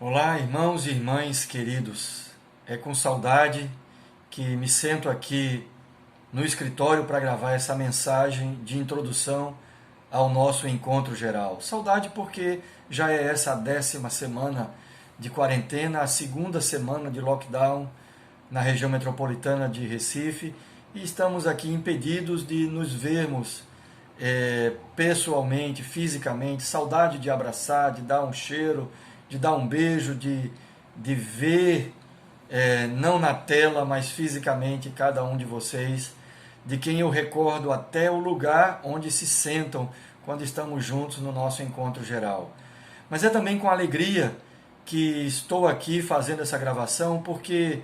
Olá, irmãos e irmãs queridos. É com saudade que me sento aqui no escritório para gravar essa mensagem de introdução ao nosso encontro geral. Saudade porque já é essa a 10ª semana de quarentena, a 2ª semana de lockdown na região metropolitana de Recife e estamos aqui impedidos de nos vermos pessoalmente, fisicamente. Saudade de abraçar, de dar um cheiro, de dar um beijo, de ver, não na tela, mas fisicamente cada um de vocês, de quem eu recordo até o lugar onde se sentam quando estamos juntos no nosso encontro geral. Mas é também com alegria que estou aqui fazendo essa gravação, porque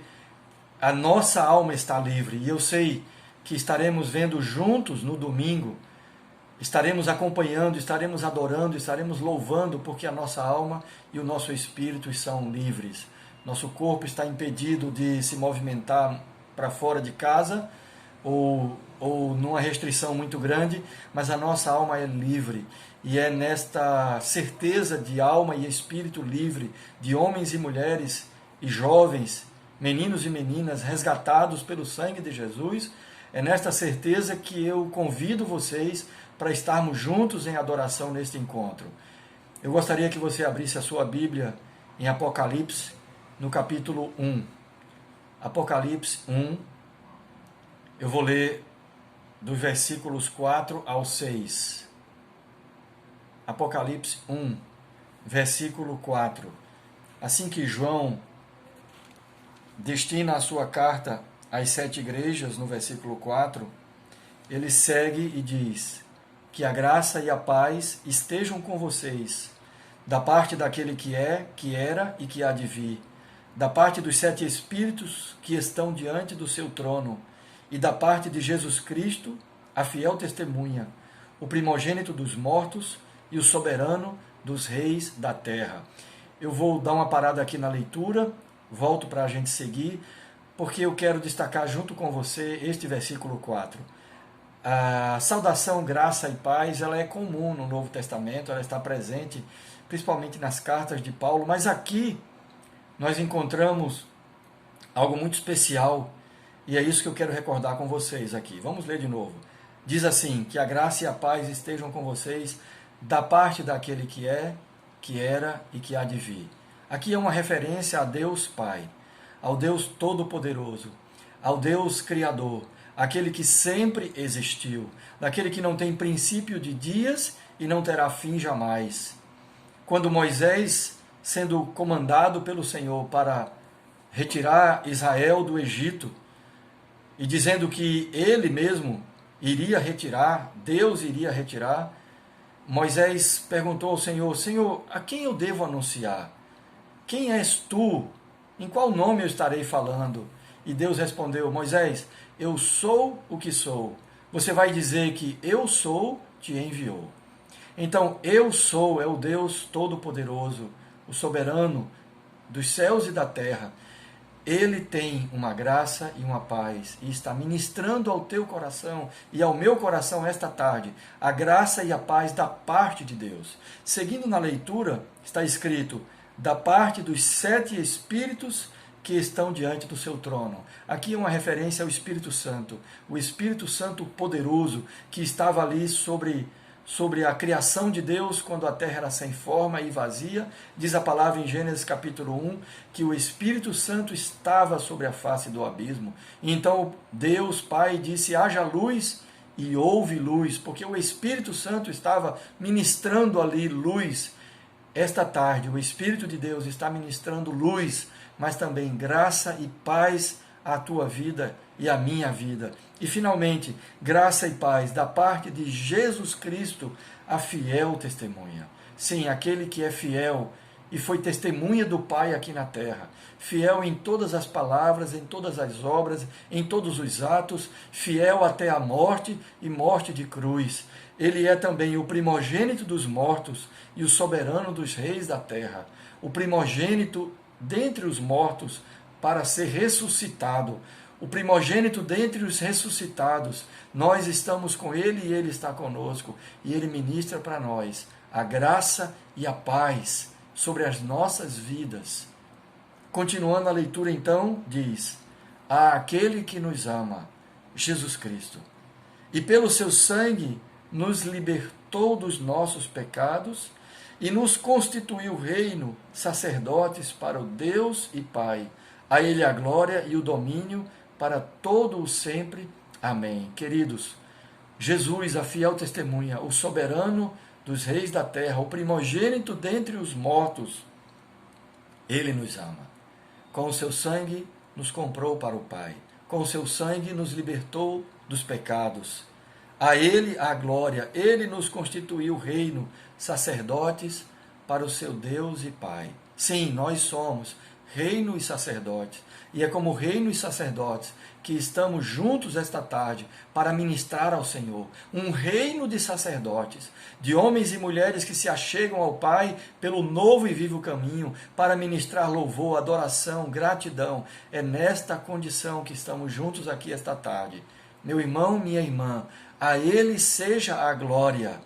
a nossa alma está livre e eu sei que estaremos vendo juntos no domingo. Estaremos acompanhando, estaremos adorando, estaremos louvando, porque a nossa alma e o nosso espírito são livres. Nosso corpo está impedido de se movimentar para fora de casa ou numa restrição muito grande, mas a nossa alma é livre. E é nesta certeza de alma e espírito livre, de homens e mulheres e jovens, meninos e meninas resgatados pelo sangue de Jesus, é nesta certeza que eu convido vocês para estarmos juntos em adoração neste encontro. Eu gostaria que você abrisse a sua Bíblia em Apocalipse, no capítulo 1. Apocalipse 1, eu vou ler dos versículos 4 ao 6. Apocalipse 1, versículo 4. Assim que João destina a sua carta às 7 igrejas, no versículo 4, ele segue e diz: que a graça e a paz estejam com vocês, da parte daquele que é, que era e que há de vir, da parte dos 7 Espíritos que estão diante do seu trono, e da parte de Jesus Cristo, a fiel testemunha, o primogênito dos mortos e o soberano dos reis da terra. Eu vou dar uma parada aqui na leitura, volto para a gente seguir, porque eu quero destacar junto com você este versículo 4. A saudação, graça e paz, ela é comum no Novo Testamento, ela está presente principalmente nas cartas de Paulo, mas aqui nós encontramos algo muito especial e é isso que eu quero recordar com vocês aqui. Vamos ler de novo. Diz assim: que a graça e a paz estejam com vocês da parte daquele que é, que era e que há de vir. Aqui é uma referência a Deus Pai, ao Deus Todo-Poderoso, ao Deus Criador, aquele que sempre existiu, daquele que não tem princípio de dias e não terá fim jamais. Quando Moisés, sendo comandado pelo Senhor para retirar Israel do Egito, e dizendo que ele mesmo iria retirar, Deus iria retirar, Moisés perguntou ao Senhor: Senhor, a quem eu devo anunciar? Quem és tu? Em qual nome eu estarei falando? E Deus respondeu: Moisés, eu sou o que sou. Você vai dizer que eu sou, te enviou. Então, eu sou é o Deus Todo-Poderoso, o soberano dos céus e da terra. Ele tem uma graça e uma paz e está ministrando ao teu coração e ao meu coração esta tarde a graça e a paz da parte de Deus. Seguindo na leitura, está escrito: da parte dos 7 Espíritos que estão diante do seu trono. Aqui é uma referência ao Espírito Santo, o Espírito Santo poderoso que estava ali sobre a criação de Deus quando a terra era sem forma e vazia. Diz a palavra em Gênesis capítulo 1 que o Espírito Santo estava sobre a face do abismo. E então Deus Pai disse: haja luz, e houve luz, porque o Espírito Santo estava ministrando ali luz. Esta tarde o Espírito de Deus está ministrando luz, mas também graça e paz à tua vida e à minha vida. E finalmente, graça e paz da parte de Jesus Cristo, a fiel testemunha. Sim, aquele que é fiel e foi testemunha do Pai aqui na terra. Fiel em todas as palavras, em todas as obras, em todos os atos, fiel até a morte e morte de cruz. Ele é também o primogênito dos mortos e o soberano dos reis da terra. O primogênito dentre os mortos para ser ressuscitado. O primogênito dentre os ressuscitados. Nós estamos com ele e ele está conosco. E ele ministra para nós a graça e a paz sobre as nossas vidas. Continuando a leitura, então, diz: a aquele que nos ama, Jesus Cristo, e pelo seu sangue nos libertou dos nossos pecados e nos constituiu reino, sacerdotes para o Deus e Pai. A Ele a glória e o domínio para todo o sempre. Amém. Queridos, Jesus, a fiel testemunha, o soberano dos reis da terra, o primogênito dentre os mortos, Ele nos ama. Com o seu sangue nos comprou para o Pai. Com o seu sangue nos libertou dos pecados. A Ele a glória. Ele nos constituiu reino, sacerdotes para o seu Deus e Pai. Sim, nós somos reino e sacerdotes. E é como reino e sacerdotes que estamos juntos esta tarde para ministrar ao Senhor. Um reino de sacerdotes, de homens e mulheres que se achegam ao Pai pelo novo e vivo caminho, para ministrar louvor, adoração, gratidão. É nesta condição que estamos juntos aqui esta tarde. Meu irmão, minha irmã, a Ele seja a glória.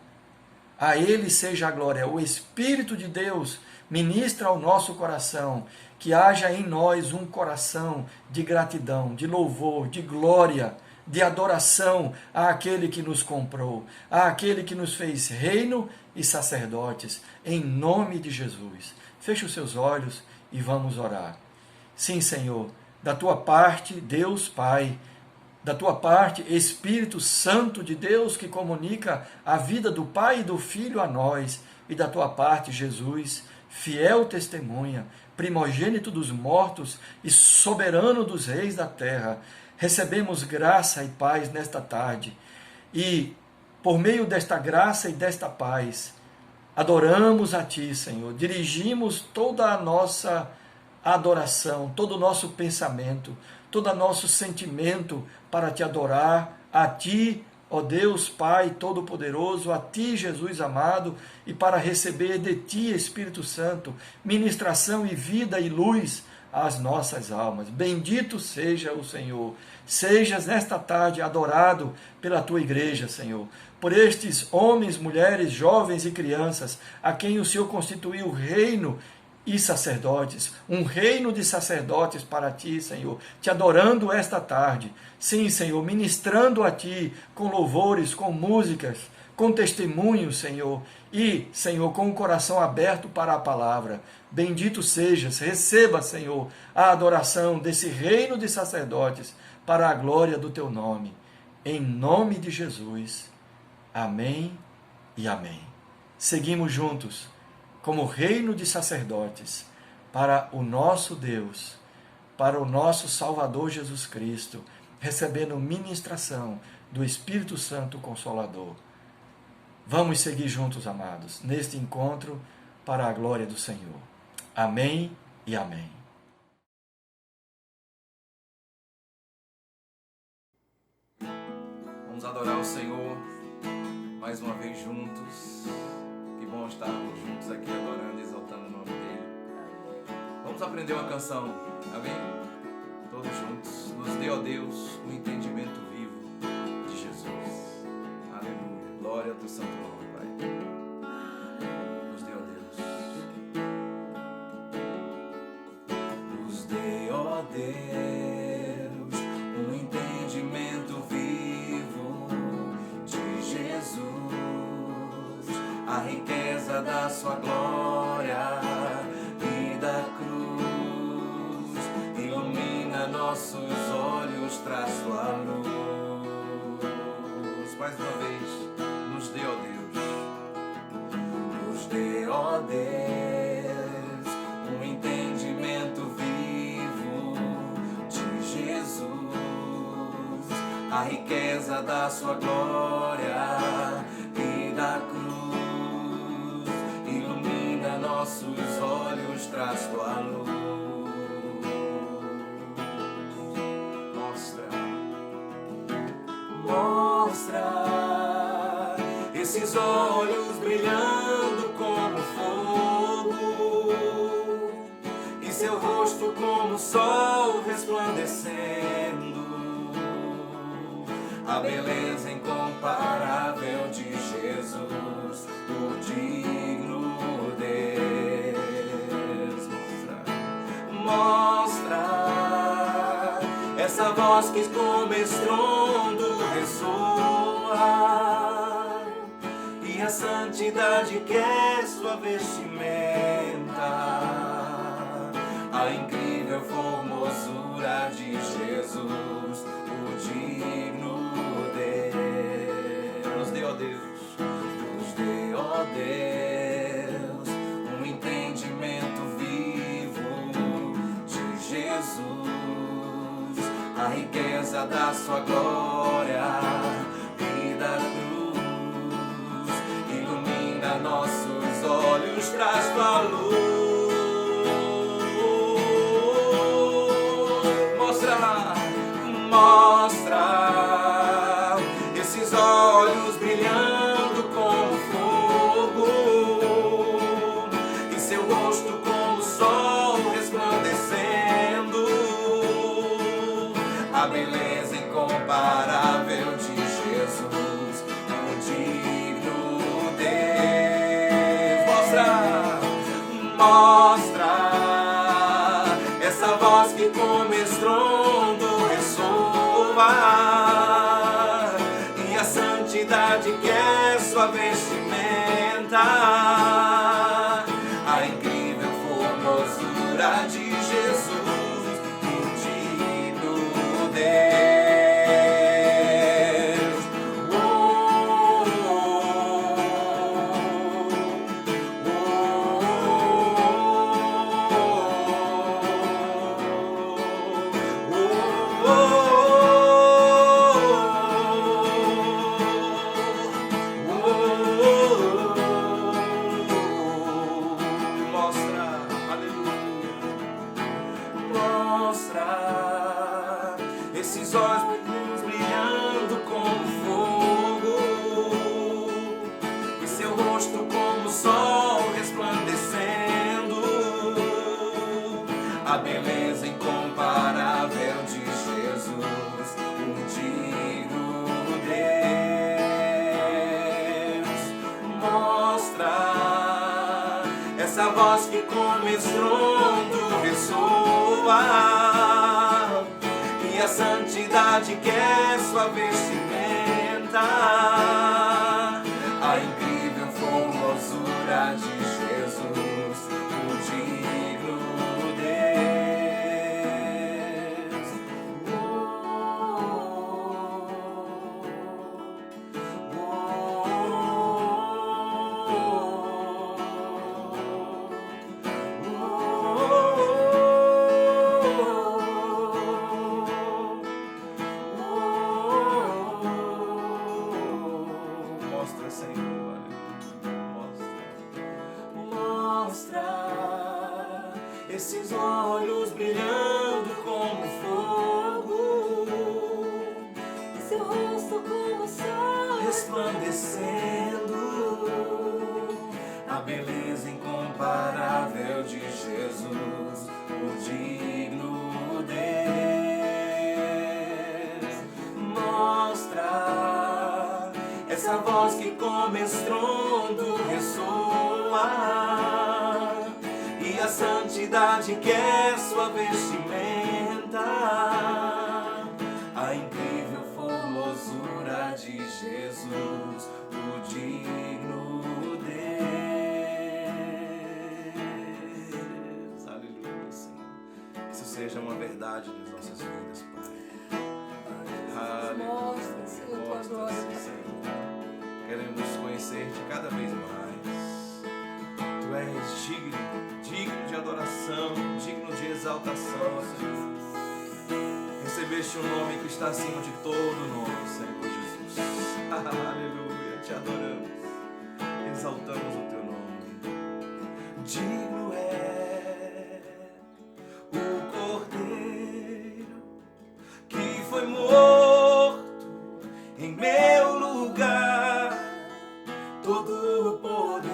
A Ele seja a glória. O Espírito de Deus ministra ao nosso coração, que haja em nós um coração de gratidão, de louvor, de glória, de adoração àquele que nos comprou, àquele que nos fez reino e sacerdotes, em nome de Jesus. Feche os seus olhos e vamos orar. Sim, Senhor, da tua parte, Deus Pai, da tua parte, Espírito Santo de Deus, que comunica a vida do Pai e do Filho a nós, e da tua parte, Jesus, fiel testemunha, primogênito dos mortos e soberano dos reis da terra, recebemos graça e paz nesta tarde. E, por meio desta graça e desta paz, adoramos a Ti, Senhor. Dirigimos toda a nossa adoração, todo o nosso pensamento, todo o nosso sentimento para Te adorar, a Ti, ó Deus Pai Todo-Poderoso, a Ti, Jesus amado, e para receber de Ti, Espírito Santo, ministração e vida e luz às nossas almas. Bendito seja o Senhor. Sejas nesta tarde adorado pela Tua igreja, Senhor, por estes homens, mulheres, jovens e crianças, a quem o Senhor constituiu reino e sacerdotes, um reino de sacerdotes para Ti, Senhor, Te adorando esta tarde. Sim, Senhor, ministrando a Ti com louvores, com músicas, com testemunhos, Senhor, e, Senhor, com o coração aberto para a palavra. Bendito sejas, receba, Senhor, a adoração desse reino de sacerdotes para a glória do Teu nome. Em nome de Jesus. Amém e amém. Seguimos juntos como reino de sacerdotes para o nosso Deus, para o nosso Salvador Jesus Cristo, recebendo ministração do Espírito Santo Consolador. Vamos seguir juntos, amados, neste encontro para a glória do Senhor. Amém e amém. Vamos adorar o Senhor mais uma vez juntos. Que bom estarmos juntos aqui adorando e exaltando o nome dele. Vamos aprender uma canção, amém? Todos juntos. Nos dê, ó Deus, o entendimento vivo de Jesus. Aleluia. Glória ao teu santo nome, Pai. Nos dê, ó Deus. Nos dê, ó Deus, um entendimento vivo de Jesus. A riqueza da sua glória e da cruz ilumina nossos olhos, traz sua luz. Mais uma vez, nos dê, ó Deus, nos dê, ó Deus, um entendimento vivo de Jesus. A riqueza da sua glória e da cruz ilumina nossos olhos, traz tua luz. Mostra esses olhos brilhando como fogo e seu rosto como sol resplandecendo. A beleza incomparável de Jesus, o digno Deus. essa voz que como estrondo ressoa, e a santidade que é sua vestimenta, a incrível formosura de Jesus, o digno Deus. Nos dê, ó Deus, nos dê, ó Deus, um entendimento vivo de Jesus, a riqueza da sua glória e da cruz, ilumina nossos olhos, traz tua luz. Mostra esses olhos brilhando como fogo, e seu rosto como o sol resplandecendo, a beleza incomparável de Jesus, o digno Deus. Mostra essa voz que como estrondo e a santidade que é sua vestimenta, a incrível formosura de Jesus, o digno Deus. Esses olhos brilhando como fogo, e seu rosto como o sol resplandecendo, a beleza incomparável de Jesus, o digno Deus. Mostra essa voz que como estrondo ressoa, e a santidade que é sua vestimenta, a incrível formosura de Jesus, o digno Deus. Mostra, Senhor, mostra esses olhos brilhando como fogo, e seu rosto como o sol resplandecendo, a beleza incomparável de Jesus, o digno Deus. Mostra essa voz que como estrondo ressoa, e a santidade que é sua vestimenta, a incrível formosura de Jesus, o digno Deus. Aleluia, Senhor. Que isso seja uma verdade nas nossas vidas, Pai. mostra, Senhor, tua glória. Senhor. Queremos conhecer-te cada vez mais. Tu és digno de adoração, digno de exaltação, Senhor. Recebeste um nome que está acima de todo nome, Senhor Jesus. Aleluia, te adoramos, exaltamos o teu nome. Digno é o Cordeiro que foi morto em meu lugar, todo o poder,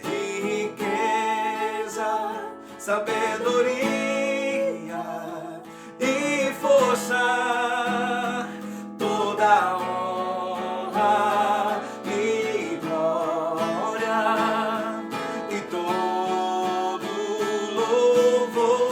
riqueza, sabedoria e força, toda honra e glória e todo louvor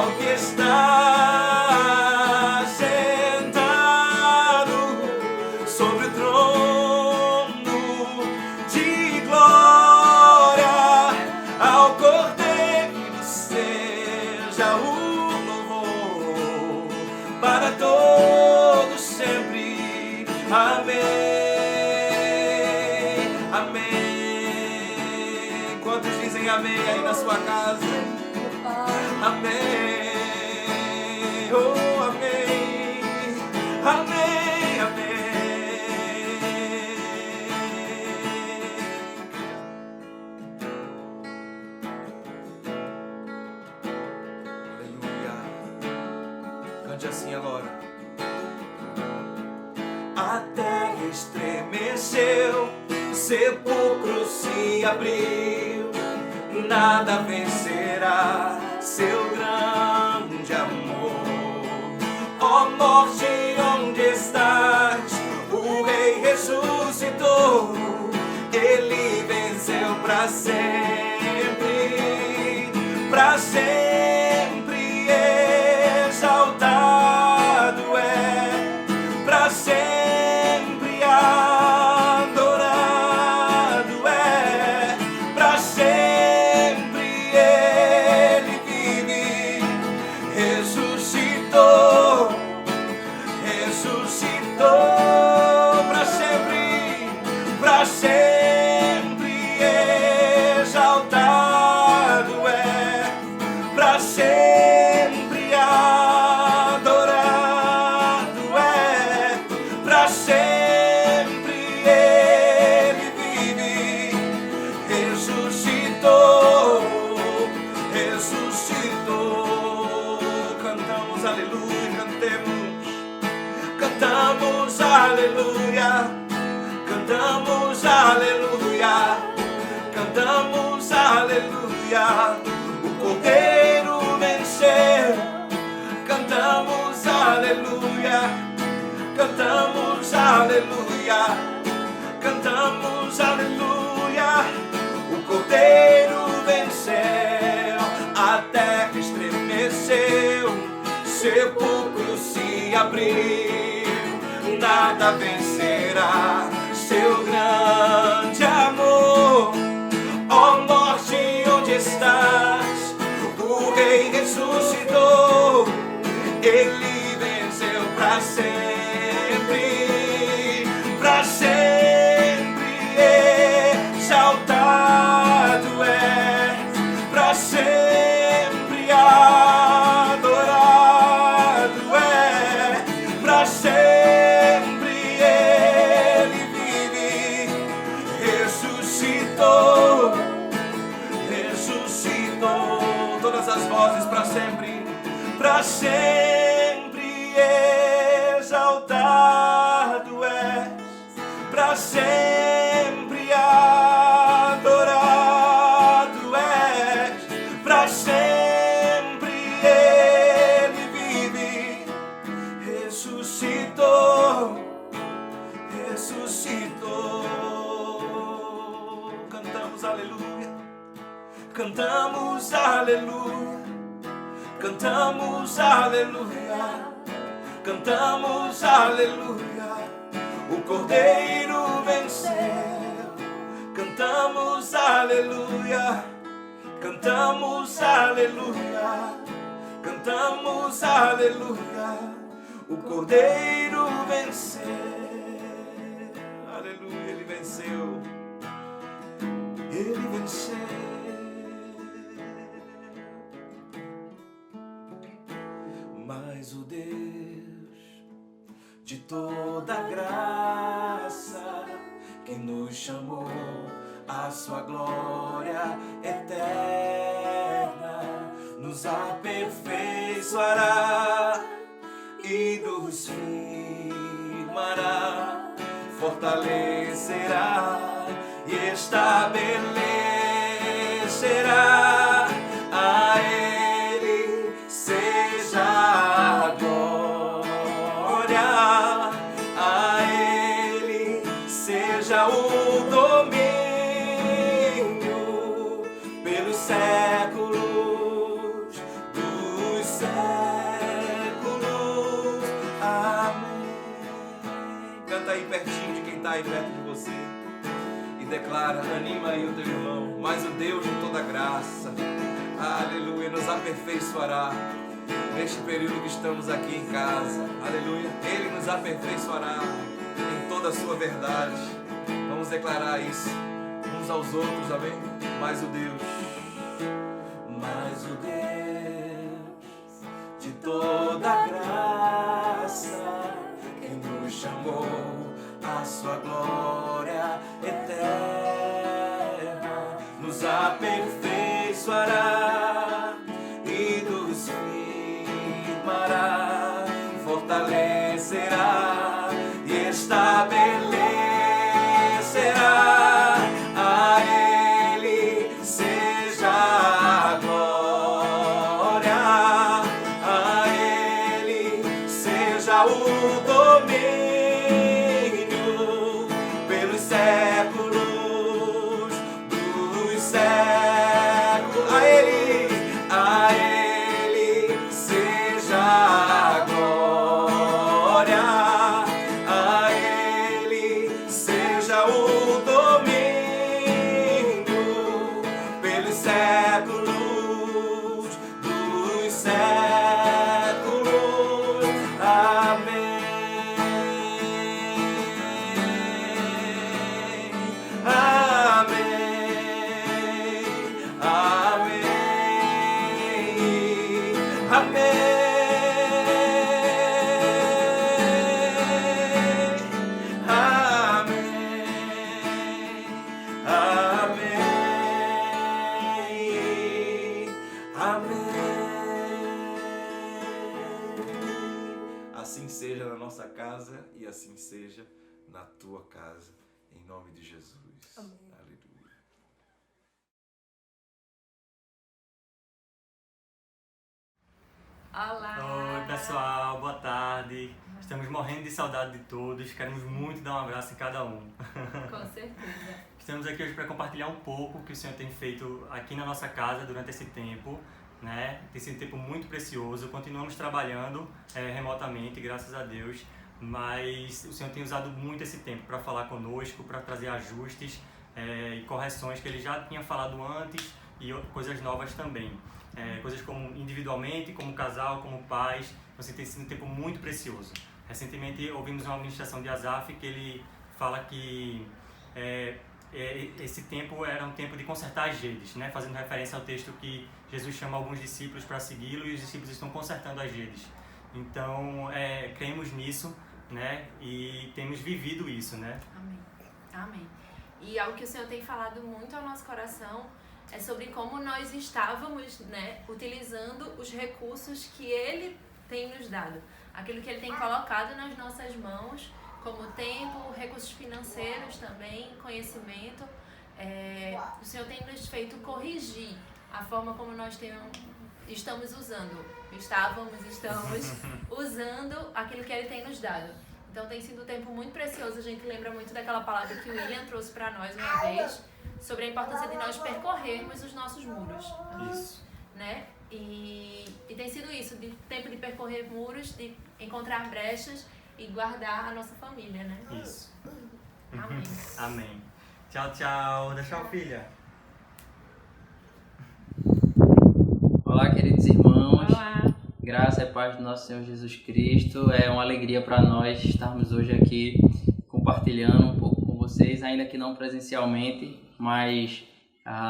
ao que está sentado sobre o trono de glória, ao Cordeiro seja o louvor para todos sempre. Amém, amém. Quantos dizem amém aí na sua casa? Amém, oh amém, amém, amém. Aleluia. Cante assim agora. A terra estremeceu, sepulcro se abriu, nada vencerá seu grande amor. Ó morte, onde estás? O Rei ressuscitou, ele venceu para sempre, para sempre exaltado é, para sempre adorado é, para sempre ele vive, ressuscitou, ressuscitou para sempre exaltado é, para sempre adorado é, para sempre ele vive, ressuscitou, ressuscitou. Cantamos aleluia, cantamos aleluia, cantamos aleluia, cantamos aleluia. O Cordeiro venceu, cantamos aleluia, cantamos aleluia, cantamos aleluia. O Cordeiro venceu, a terra estremeceu, sepulcro se abriu, nada vencerá seu grande amor. Ó morte, onde estás? O Rei ressuscitou, ele venceu para sempre, para sempre exaltado é, para sempre adorado é, para sempre ele vive, ressuscitou, ressuscitou. Todas as vozes para sempre exaltado é, para sempre adorado é, para sempre ele vive, ressuscitou, ressuscitou. Cantamos aleluia, cantamos aleluia, cantamos aleluia, cantamos aleluia. O Cordeiro venceu, cantamos aleluia, cantamos aleluia, cantamos aleluia. O Cordeiro venceu, aleluia, ele venceu, ele venceu. Mas o Deus de toda graça, que nos chamou à sua glória eterna, nos aperfeiçoará e nos firmará, fortalecerá e estabelecerá. A Ele seja a glória, a Ele seja o domínio pelos séculos dos séculos. Amém. Canta aí pertinho de quem está aí perto de você e declara, anima aí o teu irmão, mas o Deus de toda graça, aleluia, nos aperfeiçoará neste período que estamos aqui em casa, aleluia, Ele nos aperfeiçoará em toda a sua verdade. Vamos declarar isso uns aos outros, amém? Mas o Deus de toda graça, que nos chamou à sua glória eterna, nos aperfeiçoará e nos firmará, fortalecerá e estabelecerá. A Ele seja a glória, a Ele seja o domínio pelos séculos dos séculos. A Ele seja a glória, a Ele seja o domínio pelos séculos dos séculos. Amém. Amém. Amém. Amém. Assim seja na nossa casa e assim seja na tua casa, em nome de Jesus. Amém. Aleluia. Olá! Oi pessoal, boa tarde. Estamos morrendo de saudade de todos, queremos muito dar um abraço em cada um. Com certeza. Estamos aqui hoje para compartilhar um pouco o que o Senhor tem feito aqui na nossa casa durante esse tempo, né? Tem sido um tempo muito precioso, continuamos trabalhando remotamente, graças a Deus, mas o Senhor tem usado muito esse tempo para falar conosco, para trazer ajustes e correções que Ele já tinha falado antes e coisas novas também. Coisas como individualmente, como casal, como pais, assim, tem sido um tempo muito precioso. Recentemente ouvimos uma ministração de Asaf que ele fala que esse tempo era um tempo de consertar as redes, né? Fazendo referência ao texto que Jesus chama alguns discípulos para segui-lo e os discípulos estão consertando as redes. Então, cremos nisso, né? E temos vivido isso, né? Amém. Amém. E algo que o Senhor tem falado muito ao nosso coração é sobre como nós estávamos, né, utilizando os recursos que Ele tem nos dado. Aquilo que Ele tem colocado nas nossas mãos, como tempo, recursos financeiros também, conhecimento. O Senhor tem nos feito corrigir a forma como nós estamos usando. Estamos usando aquilo que Ele tem nos dado. Então tem sido um tempo muito precioso. A gente lembra muito daquela palavra que o William trouxe para nós uma vez, sobre a importância de nós percorrermos os nossos muros. Isso. Né? E tem sido isso, de tempo de percorrer muros, de encontrar brechas e guardar a nossa família, né? Isso. Amém. Amém. Tchau, tchau. Tchau, filha. Olá, queridos irmãos. Olá. Graça e paz do nosso Senhor Jesus Cristo. É uma alegria para nós estarmos hoje aqui compartilhando um pouco com vocês, ainda que não presencialmente, mas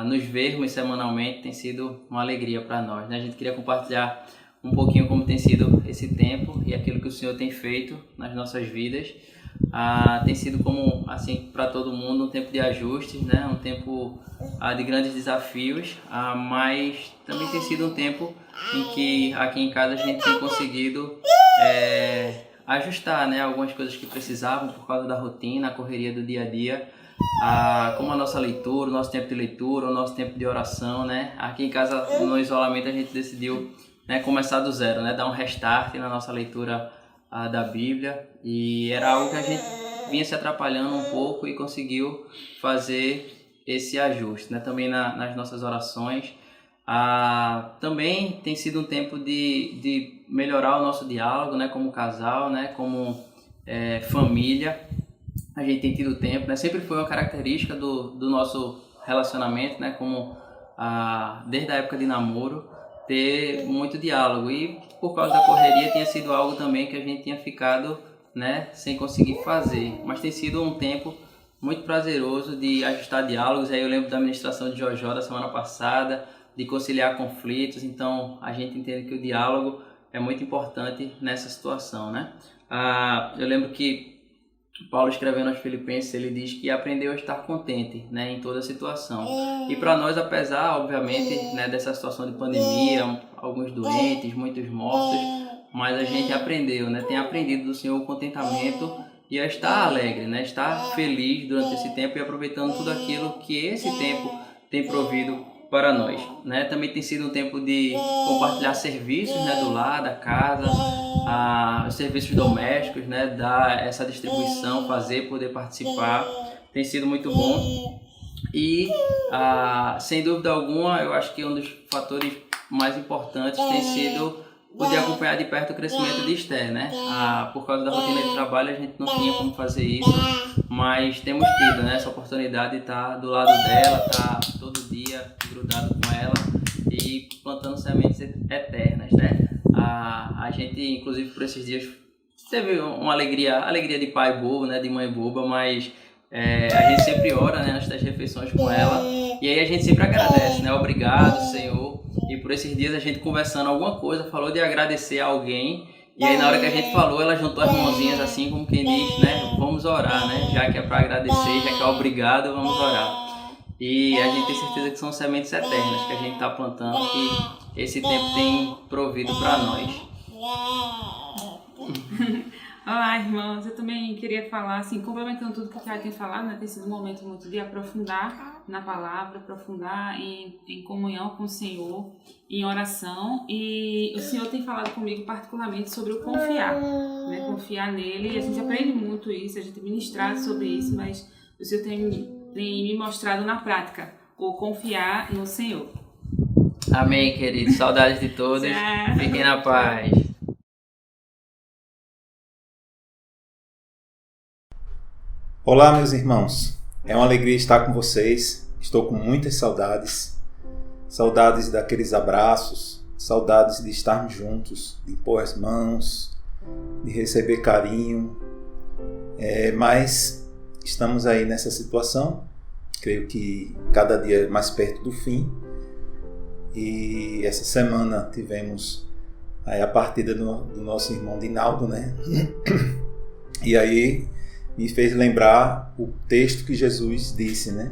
nos vermos semanalmente tem sido uma alegria para nós, né? A gente queria compartilhar um pouquinho como tem sido esse tempo e aquilo que o Senhor tem feito nas nossas vidas. Tem sido, como assim, para todo mundo, um tempo de ajustes, né? Um tempo de grandes desafios, mas também tem sido um tempo em que aqui em casa a gente tem conseguido ajustar, né? Algumas coisas que precisavam por causa da rotina, a correria do dia a dia, como a nossa leitura, o nosso tempo de leitura, o nosso tempo de oração, né? Aqui em casa, no isolamento, a gente decidiu, né, começar do zero, né? Dar um restart na nossa leitura da Bíblia, e era algo que a gente vinha se atrapalhando um pouco e conseguiu fazer esse ajuste, né? Também nas nossas orações, Também tem sido um tempo de melhorar o nosso diálogo, né, como casal, né, como família. A gente tem tido tempo, né, sempre foi uma característica do nosso relacionamento, né, como desde a época de namoro, ter muito diálogo. E por causa da correria tinha sido algo também que a gente tinha ficado, né, sem conseguir fazer. Mas tem sido um tempo muito prazeroso de ajustar diálogos. Aí eu lembro da ministração de Jojó da semana passada, de conciliar conflitos. Então a gente entende que o diálogo é muito importante nessa situação, né? Eu lembro que Paulo, escrevendo aos Filipenses, ele diz que aprendeu a estar contente, né, em toda situação. E para nós, apesar, obviamente, né, dessa situação de pandemia, alguns doentes, muitos mortos, mas a gente aprendeu, né, tem aprendido do Senhor o contentamento e a estar alegre, né, estar feliz durante esse tempo e aproveitando tudo aquilo que esse tempo tem provido para nós, né? Também tem sido um tempo de compartilhar serviços, né, do lar, da casa, os serviços domésticos, né, dar essa distribuição, poder participar, tem sido muito bom. E sem dúvida alguma, eu acho que um dos fatores mais importantes tem sido poder acompanhar de perto o crescimento de Esther, né? Por causa da rotina de trabalho a gente não tinha como fazer isso, mas temos tido, né, essa oportunidade de estar do lado dela, estar todo dia grudado com ela e plantando sementes eternas, né? A gente, inclusive, por esses dias teve uma alegria de pai bobo, né, de mãe boba, mas a gente sempre ora, né, antes das refeições com ela, e aí a gente sempre agradece, né? Obrigado, Senhor. E por esses dias a gente conversando alguma coisa, falou de agradecer a alguém, e aí na hora que a gente falou, ela juntou as mãozinhas assim, como quem diz, né, vamos orar, né, já que é para agradecer, já que é obrigado, vamos orar. E a gente tem certeza que são sementes eternas que a gente está plantando, que esse tempo tem provido para nós. Olá, irmãos. Eu também queria falar, assim, complementando tudo que o Thiago tem falado, né? Tem sido um momento muito de aprofundar na palavra, aprofundar em comunhão com o Senhor, em oração. E o Senhor tem falado comigo particularmente sobre o confiar, né? Confiar nele. E a gente aprende muito isso, a gente tem ministrado sobre isso, mas o Senhor tem me mostrado na prática o confiar no Senhor. Amém, queridos. Saudades de todos. Fiquem na paz. Olá, meus irmãos. É uma alegria estar com vocês. Estou com muitas saudades. Saudades daqueles abraços, saudades de estarmos juntos, de impor as mãos, de receber carinho. Mas estamos aí nessa situação. Creio que cada dia mais perto do fim. E essa semana tivemos aí a partida do nosso irmão Dinaldo, né? E aí me fez lembrar o texto que Jesus disse, né?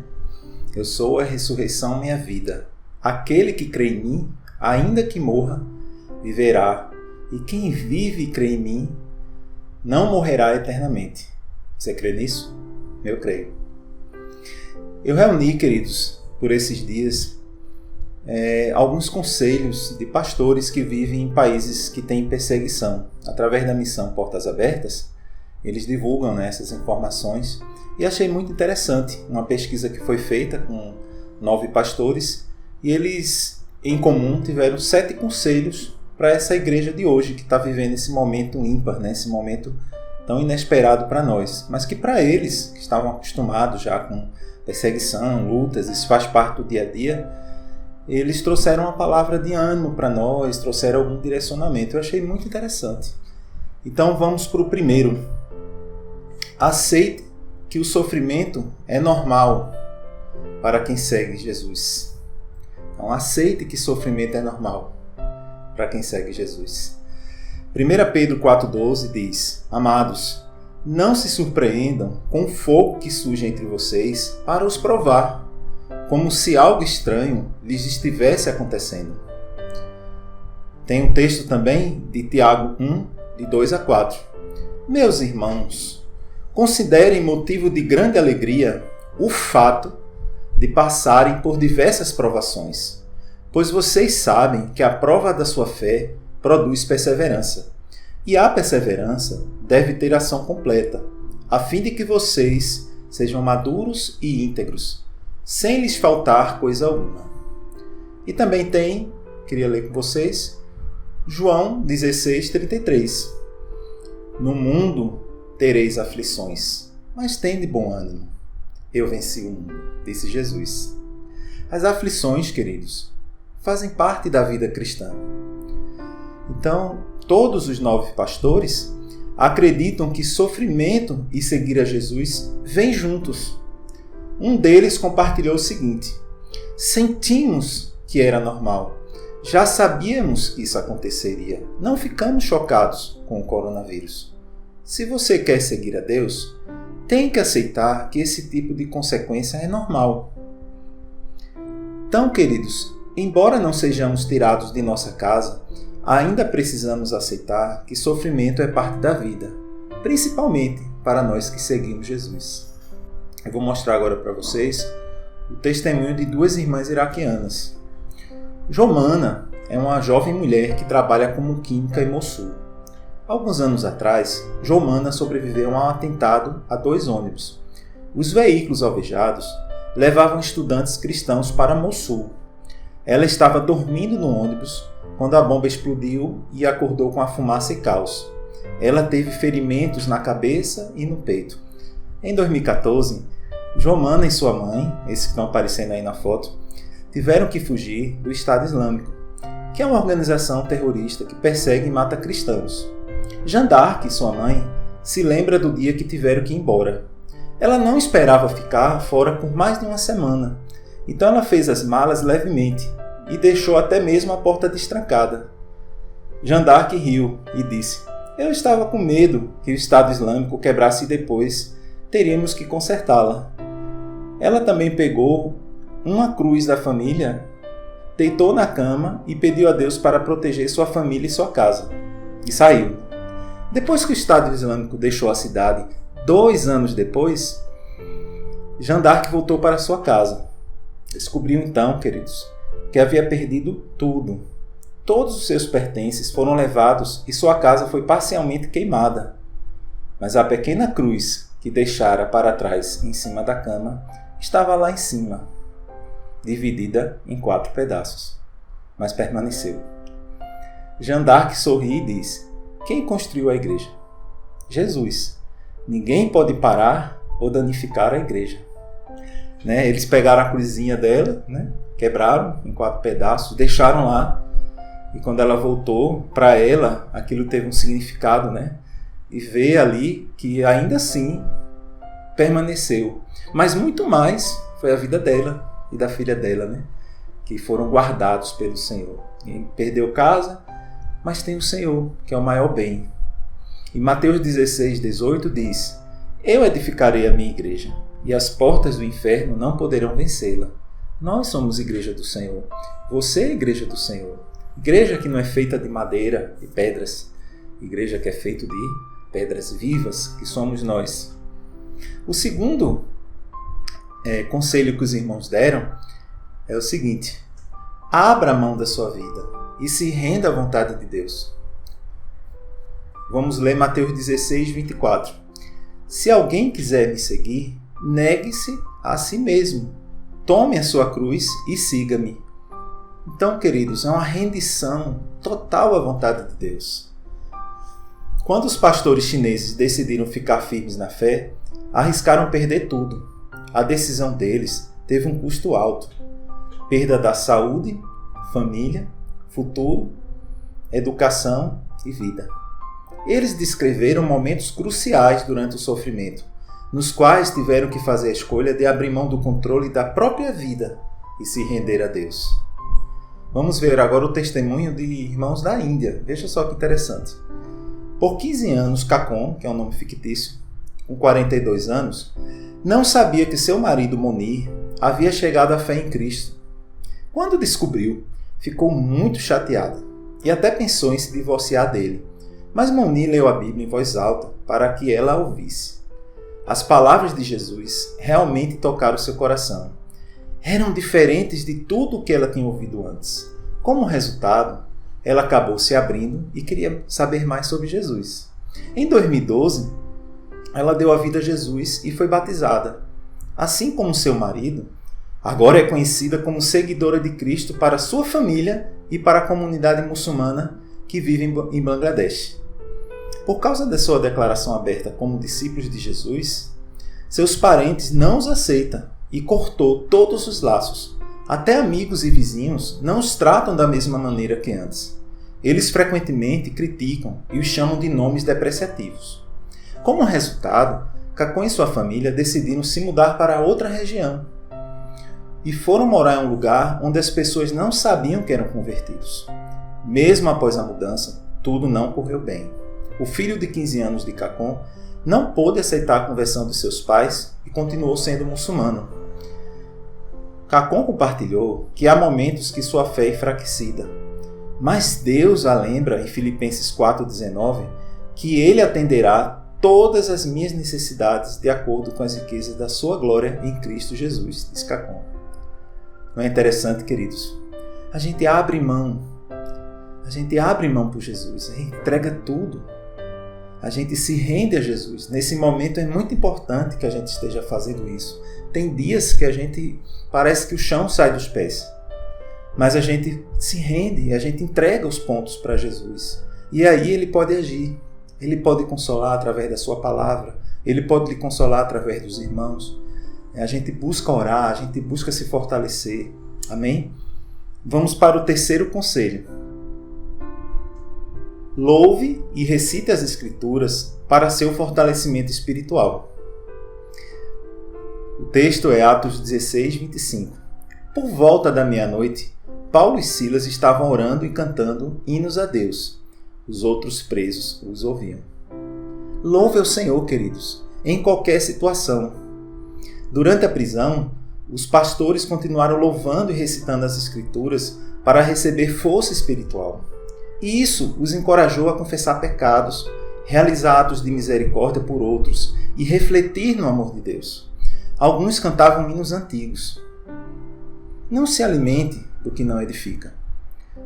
Eu sou a ressurreição e a vida. Aquele que crê em mim, ainda que morra, viverá. E quem vive e crê em mim, não morrerá eternamente. Você crê nisso? Eu creio. Eu reuni, queridos, por esses dias, alguns conselhos de pastores que vivem em países que têm perseguição. Através da missão Portas Abertas, eles divulgam, né, essas informações, e achei muito interessante uma pesquisa que foi feita com 9 pastores, e eles em comum tiveram 7 conselhos para essa igreja de hoje que está vivendo esse momento ímpar, né, esse momento tão inesperado para nós, mas que para eles, que estavam acostumados já com perseguição, lutas, isso faz parte do dia a dia, eles trouxeram uma palavra de ânimo para nós, trouxeram algum direcionamento. Eu achei muito interessante. Então vamos para o primeiro. Aceite que o sofrimento é normal para quem segue Jesus. Então aceite que sofrimento é normal para quem segue Jesus. 1 Pedro 4,12 diz: Amados, não se surpreendam com o fogo que surge entre vocês para os provar, como se algo estranho lhes estivesse acontecendo. Tem um texto também de Tiago 1, de 2 a 4. Meus irmãos, considerem motivo de grande alegria o fato de passarem por diversas provações, pois vocês sabem que a prova da sua fé produz perseverança. E a perseverança deve ter ação completa, a fim de que vocês sejam maduros e íntegros, sem lhes faltar coisa alguma. E também tem, queria ler com vocês, João 16:33. No mundo tereis aflições, mas tende bom ânimo. Eu venci o mundo, disse Jesus. As aflições, queridos, fazem parte da vida cristã. Então, todos os 9 pastores acreditam que sofrimento e seguir a Jesus vêm juntos. Um deles compartilhou o seguinte: sentimos que era normal. Já sabíamos que isso aconteceria. Não ficamos chocados com o coronavírus. Se você quer seguir a Deus, tem que aceitar que esse tipo de consequência é normal. Então, queridos, embora não sejamos tirados de nossa casa, ainda precisamos aceitar que sofrimento é parte da vida, principalmente para nós que seguimos Jesus. Eu vou mostrar agora para vocês o testemunho de 2 irmãs iraquianas. Jomana é uma jovem mulher que trabalha como química em Mossul. Alguns anos atrás, Jomana sobreviveu a um atentado a 2 ônibus. Os veículos alvejados levavam estudantes cristãos para Mossul. Ela estava dormindo no ônibus quando a bomba explodiu e acordou com a fumaça e caos. Ela teve ferimentos na cabeça e no peito. Em 2014, Jomana e sua mãe, esses que estão aparecendo aí na foto, tiveram que fugir do Estado Islâmico, que é uma organização terrorista que persegue e mata cristãos. Jeanne d'Arc, sua mãe, se lembra do dia que tiveram que ir embora. Ela não esperava ficar fora por mais de uma semana, então ela fez as malas levemente e deixou até mesmo a porta destrancada. Jeanne d'Arc riu e disse: eu estava com medo que o Estado Islâmico quebrasse e depois teríamos que consertá-la. Ela também pegou uma cruz da família, deitou na cama e pediu a Deus para proteger sua família e sua casa. E saiu. Depois que o Estado Islâmico deixou a cidade, 2 anos depois, Jeanne d'Arc voltou para sua casa. Descobriu então, queridos, que havia perdido tudo. Todos os seus pertences foram levados e sua casa foi parcialmente queimada. Mas a pequena cruz que deixara para trás em cima da cama estava lá em cima, dividida em 4 pedaços, mas permaneceu. Jeanne d'Arc sorri e disse: quem construiu a igreja? Jesus. Ninguém pode parar ou danificar a igreja. Eles pegaram a cruzinha dela, quebraram em 4 pedaços, deixaram lá, e quando ela voltou, para ela, aquilo teve um significado, e ver ali que ainda assim permaneceu. Mas muito mais foi a vida dela e da filha dela, que foram guardados pelo Senhor. E perdeu casa, mas tem o Senhor, que é o maior bem. E Mateus 16:18 diz: eu edificarei a minha igreja, e as portas do inferno não poderão vencê-la. Nós somos igreja do Senhor. Você é igreja do Senhor. Igreja que não é feita de madeira e pedras. Igreja que é feita de pedras vivas, que somos nós. O segundo conselho que os irmãos deram é o seguinte: abra a mão da sua vida e se renda à vontade de Deus. Vamos ler Mateus 16:24. Se alguém quiser me seguir, negue-se a si mesmo. Tome a sua cruz e siga-me. Então, queridos, é uma rendição total à vontade de Deus. Quando os pastores chineses decidiram ficar firmes na fé, arriscaram perder tudo. A decisão deles teve um custo alto. Perda da saúde, família, futuro, educação e vida. Eles descreveram momentos cruciais durante o sofrimento, nos quais tiveram que fazer a escolha de abrir mão do controle da própria vida e se render a Deus. Vamos ver agora o testemunho de irmãos da Índia. Veja só que interessante. Por 15 anos, Kakon, que é um nome fictício, com 42 anos, não sabia que seu marido Monir havia chegado à fé em Cristo. Quando descobriu, ficou muito chateada e até pensou em se divorciar dele. Mas Monir leu a Bíblia em voz alta para que ela a ouvisse. As palavras de Jesus realmente tocaram seu coração. Eram diferentes de tudo o que ela tinha ouvido antes. Como resultado, ela acabou se abrindo e queria saber mais sobre Jesus. Em 2012, ela deu a vida a Jesus e foi batizada. Assim como seu marido, Agora é conhecida como seguidora de Cristo para sua família e para a comunidade muçulmana que vive em Bangladesh. Por causa da sua declaração aberta como discípulos de Jesus, seus parentes não os aceitam e cortou todos os laços. Até amigos e vizinhos não os tratam da mesma maneira que antes. Eles frequentemente criticam e os chamam de nomes depreciativos. Como resultado, Cacon e sua família decidiram se mudar para outra região e foram morar em um lugar onde as pessoas não sabiam que eram convertidos. Mesmo após a mudança, tudo não correu bem. O filho de 15 anos de Cacon não pôde aceitar a conversão de seus pais e continuou sendo muçulmano. Cacon compartilhou que há momentos que sua fé é enfraquecida, mas Deus a lembra em Filipenses 4,19 que Ele atenderá todas as minhas necessidades de acordo com as riquezas da sua glória em Cristo Jesus, diz Cacon. Não é interessante, queridos? A gente abre mão por Jesus, a gente entrega tudo. A gente se rende a Jesus. Nesse momento é muito importante que a gente esteja fazendo isso. Tem dias que a gente parece que o chão sai dos pés. Mas a gente se rende, a gente entrega os pontos para Jesus. E aí Ele pode agir. Ele pode consolar através da sua palavra. Ele pode lhe consolar através dos irmãos. A gente busca orar, a gente busca se fortalecer. Amém? Vamos para o terceiro conselho. Louve e recite as Escrituras para seu fortalecimento espiritual. O texto é Atos 16, 25. Por volta da meia-noite, Paulo e Silas estavam orando e cantando hinos a Deus. Os outros presos os ouviam. Louve ao Senhor, queridos, em qualquer situação. Durante a prisão, os pastores continuaram louvando e recitando as Escrituras para receber força espiritual. E isso os encorajou a confessar pecados, realizar atos de misericórdia por outros e refletir no amor de Deus. Alguns cantavam hinos antigos. Não se alimente do que não edifica.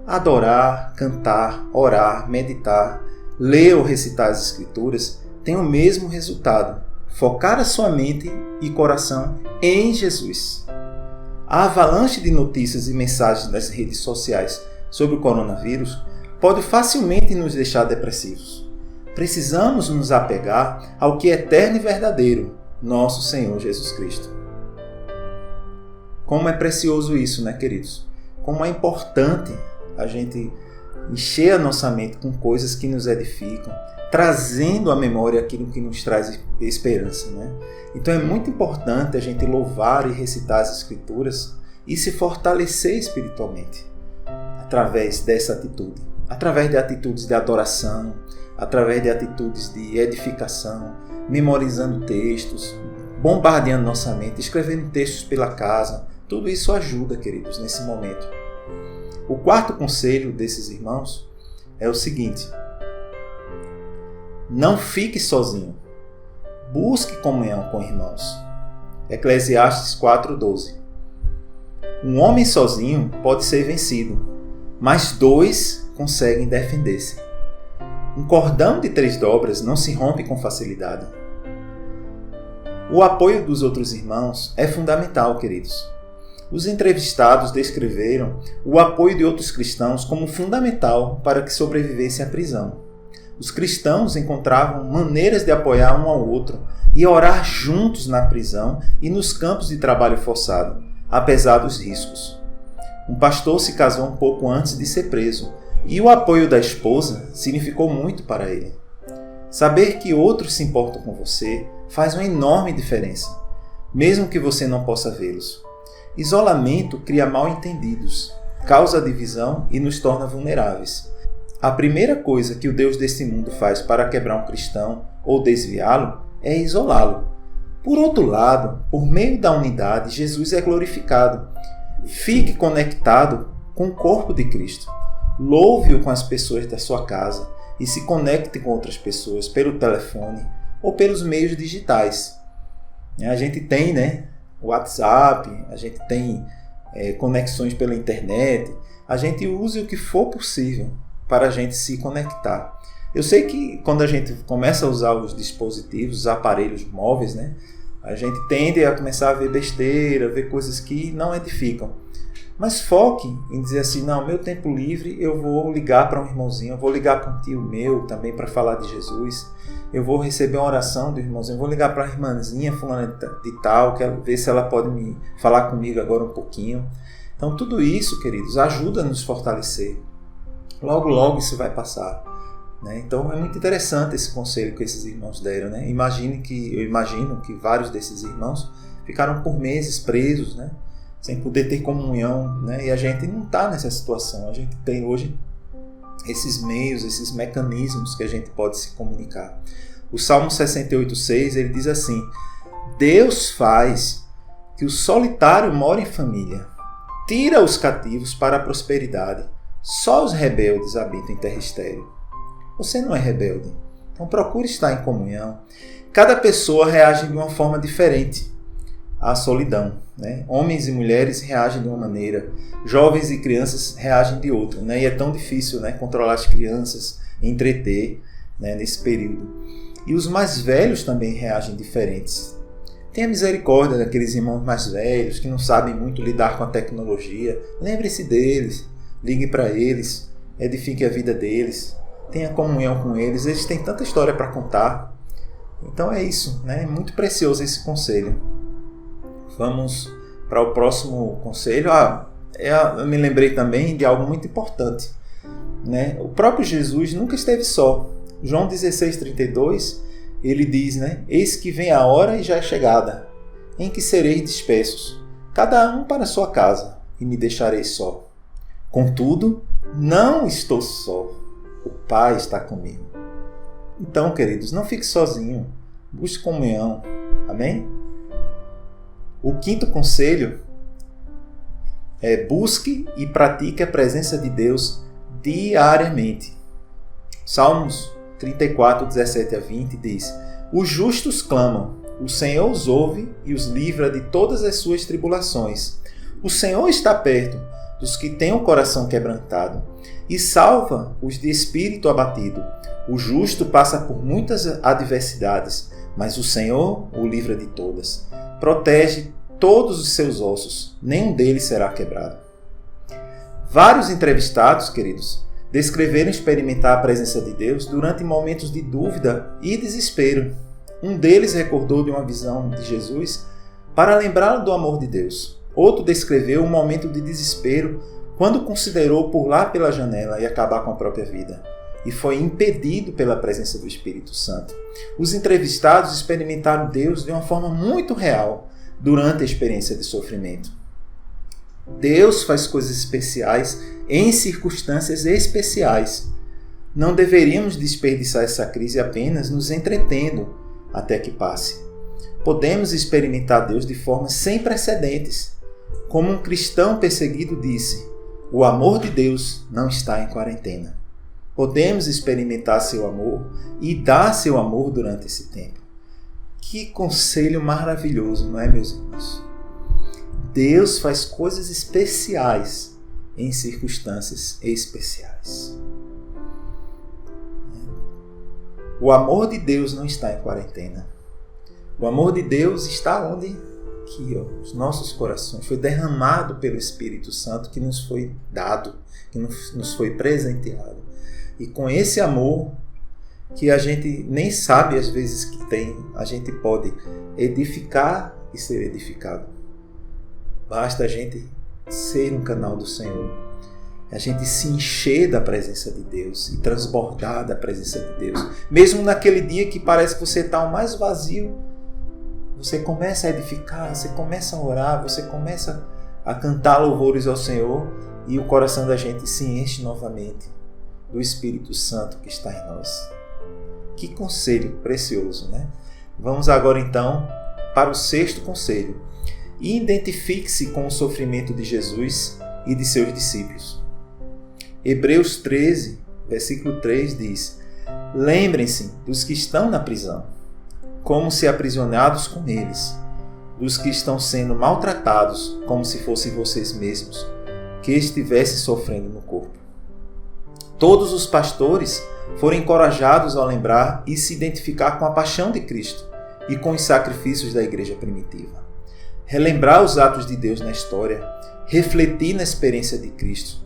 Adorar, cantar, orar, meditar, ler ou recitar as Escrituras tem o mesmo resultado: focar a sua mente e coração em Jesus. A avalanche de notícias e mensagens nas redes sociais sobre o coronavírus pode facilmente nos deixar depressivos. Precisamos nos apegar ao que é eterno e verdadeiro, nosso Senhor Jesus Cristo. Como é precioso isso, né, queridos? Como é importante a gente encher a nossa mente com coisas que nos edificam, trazendo à memória aquilo que nos traz esperança, né? Então é muito importante a gente louvar e recitar as Escrituras e se fortalecer espiritualmente através dessa atitude. Através de atitudes de adoração, através de atitudes de edificação, memorizando textos, bombardeando nossa mente, escrevendo textos pela casa. Tudo isso ajuda, queridos, nesse momento. O quarto conselho desses irmãos é o seguinte: não fique sozinho. Busque comunhão com irmãos. Eclesiastes 4:12. Um homem sozinho pode ser vencido, mas dois conseguem defender-se. Um cordão de 3 dobras não se rompe com facilidade. O apoio dos outros irmãos é fundamental, queridos. Os entrevistados descreveram o apoio de outros cristãos como fundamental para que sobrevivessem à prisão. Os cristãos encontravam maneiras de apoiar um ao outro e orar juntos na prisão e nos campos de trabalho forçado, apesar dos riscos. Um pastor se casou um pouco antes de ser preso, e o apoio da esposa significou muito para ele. Saber que outros se importam com você faz uma enorme diferença, mesmo que você não possa vê-los. Isolamento cria mal-entendidos, causa divisão e nos torna vulneráveis. A primeira coisa que o Deus deste mundo faz para quebrar um cristão ou desviá-lo é isolá-lo. Por outro lado, por meio da unidade, Jesus é glorificado. Fique conectado com o corpo de Cristo. Louve-o com as pessoas da sua casa e se conecte com outras pessoas pelo telefone ou pelos meios digitais. A gente tem, o WhatsApp, a gente tem conexões pela internet. A gente use o que for possível para a gente se conectar. Eu sei que quando a gente começa a usar os dispositivos, os aparelhos móveis, A gente tende a começar a ver besteira, ver coisas que não edificam. Mas foque em dizer assim, não, meu tempo livre eu vou ligar para um irmãozinho, eu vou ligar para um tio meu também para falar de Jesus, eu vou receber uma oração do irmãozinho, eu vou ligar para a irmãzinha fulana de tal, quero ver se ela pode me falar comigo agora um pouquinho. Então tudo isso, queridos, ajuda a nos fortalecer. Logo, logo isso vai passar. Né? Então é muito interessante esse conselho que esses irmãos deram. Né? Eu imagino que vários desses irmãos ficaram por meses presos, né? Sem poder ter comunhão, né? E a gente não está nessa situação. A gente tem hoje esses meios, esses mecanismos que a gente pode se comunicar. O Salmo 68,6 ele diz assim: Deus faz que o solitário more em família, tira os cativos para a prosperidade, só os rebeldes habitam em terra estéril. Você não é rebelde, então procure estar em comunhão. Cada pessoa reage de uma forma diferente à solidão. Né? Homens e mulheres reagem de uma maneira, jovens e crianças reagem de outra. Né? E é tão difícil, né, controlar as crianças, entreter, né, nesse período. E os mais velhos também reagem diferentes. Tenha misericórdia daqueles irmãos mais velhos que não sabem muito lidar com a tecnologia. Lembre-se deles, ligue para eles, edifique a vida deles, tenha comunhão com eles. Eles têm tanta história para contar. Então é isso, né? É muito precioso esse conselho. Vamos para o próximo conselho. Eu me lembrei também de algo muito importante. Né? O próprio Jesus nunca esteve só. João 16,32, ele diz, né? Eis que vem a hora e já é chegada, em que sereis dispersos, cada um para a sua casa, e me deixareis só. Contudo, não estou só. O Pai está comigo. Então, queridos, não fique sozinho. Busque comunhão. Amém? O quinto conselho é: busque e pratique a presença de Deus diariamente. Salmos 34, 17 a 20 diz: Os justos clamam, o Senhor os ouve e os livra de todas as suas tribulações. O Senhor está perto dos que têm o coração quebrantado e salva os de espírito abatido. O justo passa por muitas adversidades, mas o Senhor o livra de todas. Protege todos os seus ossos, nenhum deles será quebrado. Vários entrevistados, queridos, descreveram experimentar a presença de Deus durante momentos de dúvida e desespero. Um deles recordou de uma visão de Jesus para lembrá-lo do amor de Deus. Outro descreveu um momento de desespero quando considerou pular pela janela e acabar com a própria vida, e foi impedido pela presença do Espírito Santo. Os entrevistados experimentaram Deus de uma forma muito real durante a experiência de sofrimento. Deus faz coisas especiais em circunstâncias especiais. Não deveríamos desperdiçar essa crise apenas nos entretendo até que passe. Podemos experimentar Deus de formas sem precedentes. Como um cristão perseguido disse: o amor de Deus não está em quarentena. Podemos experimentar seu amor e dar seu amor durante esse tempo. Que conselho maravilhoso, não é, meus irmãos? Deus faz coisas especiais em circunstâncias especiais. O amor de Deus não está em quarentena. O amor de Deus está onde? Aqui, ó, nos nossos corações. Foi derramado pelo Espírito Santo que nos foi dado, que nos foi presenteado. E com esse amor, que a gente nem sabe às vezes que tem, a gente pode edificar e ser edificado. Basta a gente ser um canal do Senhor, a gente se encher da presença de Deus e transbordar da presença de Deus. Mesmo naquele dia que parece que você está o mais vazio, você começa a edificar, você começa a orar, você começa a cantar louvores ao Senhor e o coração da gente se enche novamente do Espírito Santo que está em nós. Que conselho precioso, né? Vamos agora então para o sexto conselho. Identifique-se com o sofrimento de Jesus e de seus discípulos. Hebreus 13, versículo 3 diz: lembrem-se dos que estão na prisão, como se aprisionados com eles, dos que estão sendo maltratados, como se fossem vocês mesmos, que estivessem sofrendo no corpo. Todos os pastores foram encorajados ao lembrar e se identificar com a paixão de Cristo e com os sacrifícios da igreja primitiva. Relembrar os atos de Deus na história, refletir na experiência de Cristo,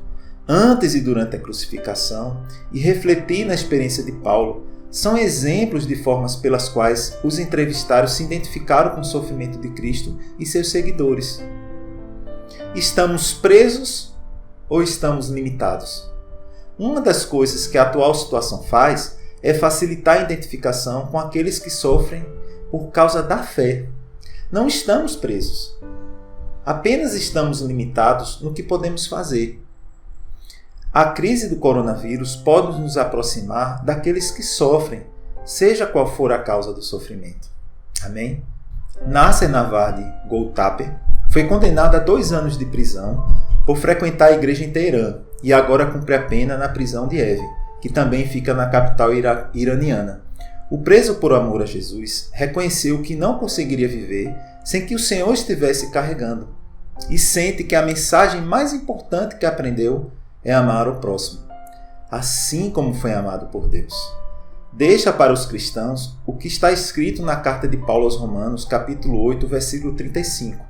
antes e durante a crucificação, e refletir na experiência de Paulo, são exemplos de formas pelas quais os entrevistados se identificaram com o sofrimento de Cristo e seus seguidores. Estamos presos ou estamos limitados? Uma das coisas que a atual situação faz é facilitar a identificação com aqueles que sofrem por causa da fé. Não estamos presos. Apenas estamos limitados no que podemos fazer. A crise do coronavírus pode nos aproximar daqueles que sofrem, seja qual for a causa do sofrimento. Amém? Nasser Nawad Goltaper foi condenado a 2 anos de prisão por frequentar a igreja em Teherã e agora cumpre a pena na prisão de Evin, que também fica na capital iraniana. O preso por amor a Jesus reconheceu que não conseguiria viver sem que o Senhor estivesse carregando e sente que a mensagem mais importante que aprendeu é amar o próximo, assim como foi amado por Deus. Deixa para os cristãos o que está escrito na carta de Paulo aos Romanos, capítulo 8, versículo 35.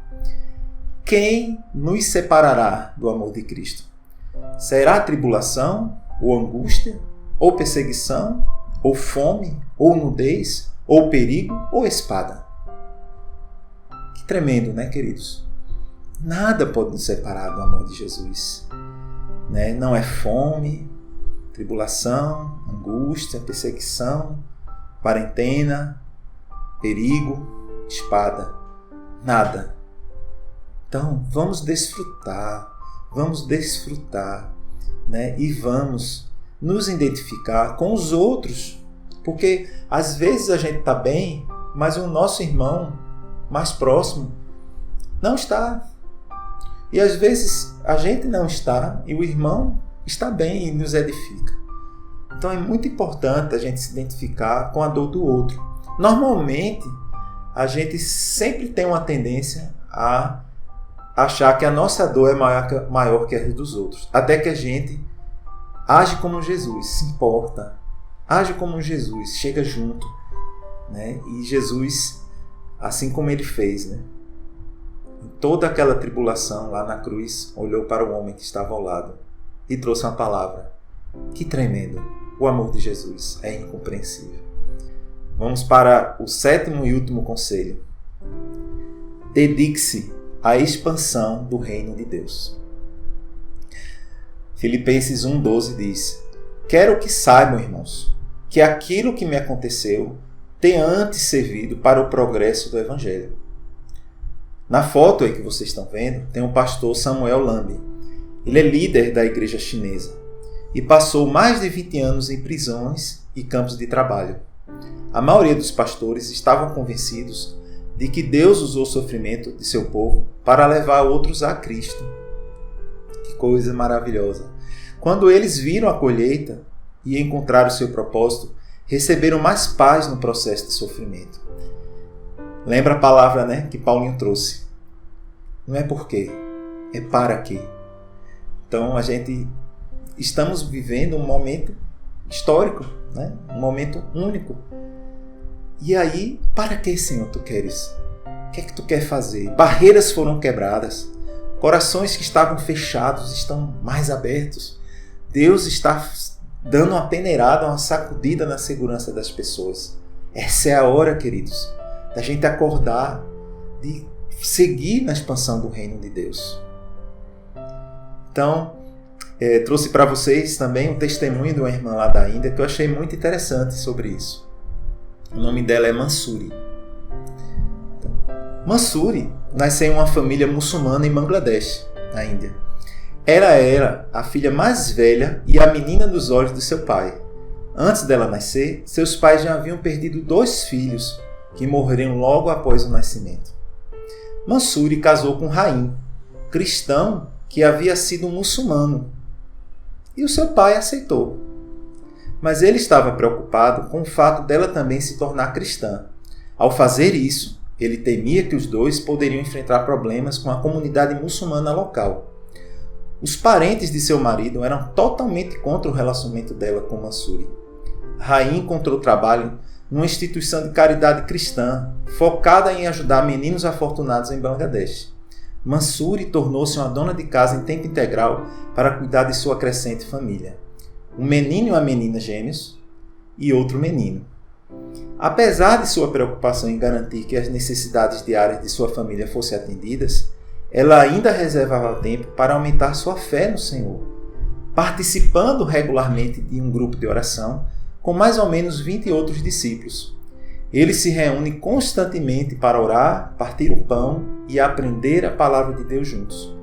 Quem nos separará do amor de Cristo? Será tribulação, ou angústia, ou perseguição, ou fome, ou nudez, ou perigo, ou espada? Que tremendo, né, queridos? Nada pode nos separar do amor de Jesus. Né? Não é fome, tribulação, angústia, perseguição, quarentena, perigo, espada. Nada. Então, vamos desfrutar, né? E vamos nos identificar com os outros, porque às vezes a gente está bem, mas o nosso irmão mais próximo não está. E às vezes a gente não está e o irmão está bem e nos edifica. Então é muito importante a gente se identificar com a dor do outro. Normalmente, a gente sempre tem uma tendência a achar que a nossa dor é maior que a dos outros. Até que a gente age como Jesus, se importa, age como Jesus, chega junto, né? E Jesus, assim como ele fez, né? Em toda aquela tribulação lá na cruz, olhou para o homem que estava ao lado e trouxe uma palavra. Que tremendo! O amor de Jesus é incompreensível. Vamos para o 7º e último conselho. Dedique-se à expansão do reino de Deus. Filipenses 1,12 diz: Quero que saibam, irmãos, que aquilo que me aconteceu tem antes servido para o progresso do Evangelho. Na foto aí que vocês estão vendo, tem o pastor Samuel Lambe. Ele é líder da igreja chinesa e passou mais de 20 anos em prisões e campos de trabalho. A maioria dos pastores estavam convencidos de que Deus usou o sofrimento de seu povo para levar outros a Cristo. Que coisa maravilhosa! Quando eles viram a colheita e encontraram seu propósito, receberam mais paz no processo de sofrimento. Lembra a palavra, né, que Paulinho trouxe? Não é por quê, é para quê. Então estamos vivendo um momento histórico, né? Um momento único. E aí, para que, Senhor, tu queres? O que é que tu quer fazer? Barreiras foram quebradas. Corações que estavam fechados estão mais abertos. Deus está dando uma peneirada, uma sacudida na segurança das pessoas. Essa é a hora, queridos, da gente acordar, de seguir na expansão do reino de Deus. Então, trouxe para vocês também um testemunho de uma irmã lá da Índia que eu achei muito interessante sobre isso. O nome dela é Mansuri. Mansuri nasceu em uma família muçulmana em Bangladesh, na Índia. Ela era a filha mais velha e a menina dos olhos de seu pai. Antes dela nascer, seus pais já haviam perdido 2 filhos, que morreram logo após o nascimento. Mansuri casou com Raim, cristão que havia sido muçulmano, e o seu pai aceitou. Mas ele estava preocupado com o fato dela também se tornar cristã. Ao fazer isso, ele temia que os dois poderiam enfrentar problemas com a comunidade muçulmana local. Os parentes de seu marido eram totalmente contra o relacionamento dela com Mansuri. Raim encontrou trabalho numa instituição de caridade cristã focada em ajudar meninos afortunados em Bangladesh. Mansouri tornou-se uma dona de casa em tempo integral para cuidar de sua crescente família. Um menino e uma menina gêmeos e outro menino. Apesar de sua preocupação em garantir que as necessidades diárias de sua família fossem atendidas, ela ainda reservava tempo para aumentar sua fé no Senhor, participando regularmente de um grupo de oração com mais ou menos 20 outros discípulos. Eles se reúnem constantemente para orar, partir o pão e aprender a palavra de Deus juntos.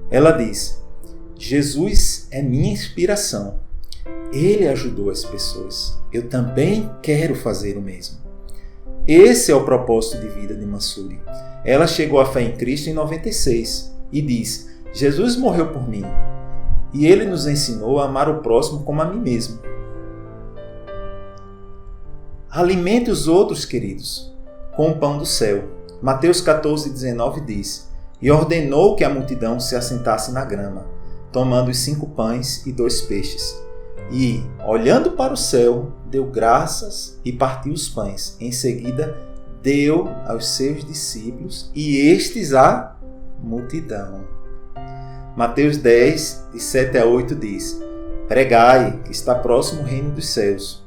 Ela diz: Jesus é minha inspiração. Ele ajudou as pessoas. Eu também quero fazer o mesmo. Esse é o propósito de vida de Mansouri. Ela chegou à fé em Cristo em 96 e diz: Jesus morreu por mim e Ele nos ensinou a amar o próximo como a mim mesmo. Alimente os outros, queridos, com o pão do céu. Mateus 14:19 diz: E ordenou que a multidão se assentasse na grama, tomando os 5 pães e 2 peixes. E, olhando para o céu, deu graças e partiu os pães. Em seguida, deu aos seus discípulos e estes à multidão. Mateus 10, de 7 a 8 diz: Pregai, que está próximo o reino dos céus.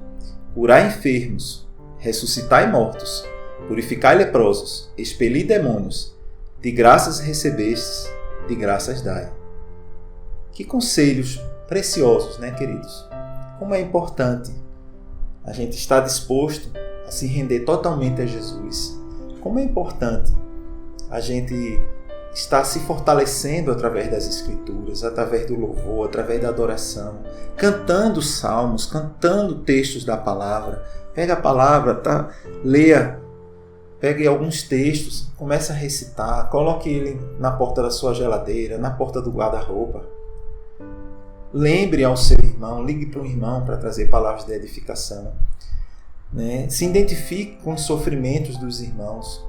Curai enfermos, ressuscitai mortos, purificai leprosos, expeli demônios. De graças recebestes, de graças dai. Que conselhos preciosos, né, queridos? Como é importante a gente estar disposto a se render totalmente a Jesus. Como é importante a gente estar se fortalecendo através das Escrituras, através do louvor, através da adoração, cantando salmos, cantando textos da palavra. Pega a palavra, leia, pegue alguns textos, comece a recitar, coloque ele na porta da sua geladeira, na porta do guarda-roupa. Lembre ao seu irmão, ligue para um irmão para trazer palavras de edificação. Né? Se identifique com os sofrimentos dos irmãos.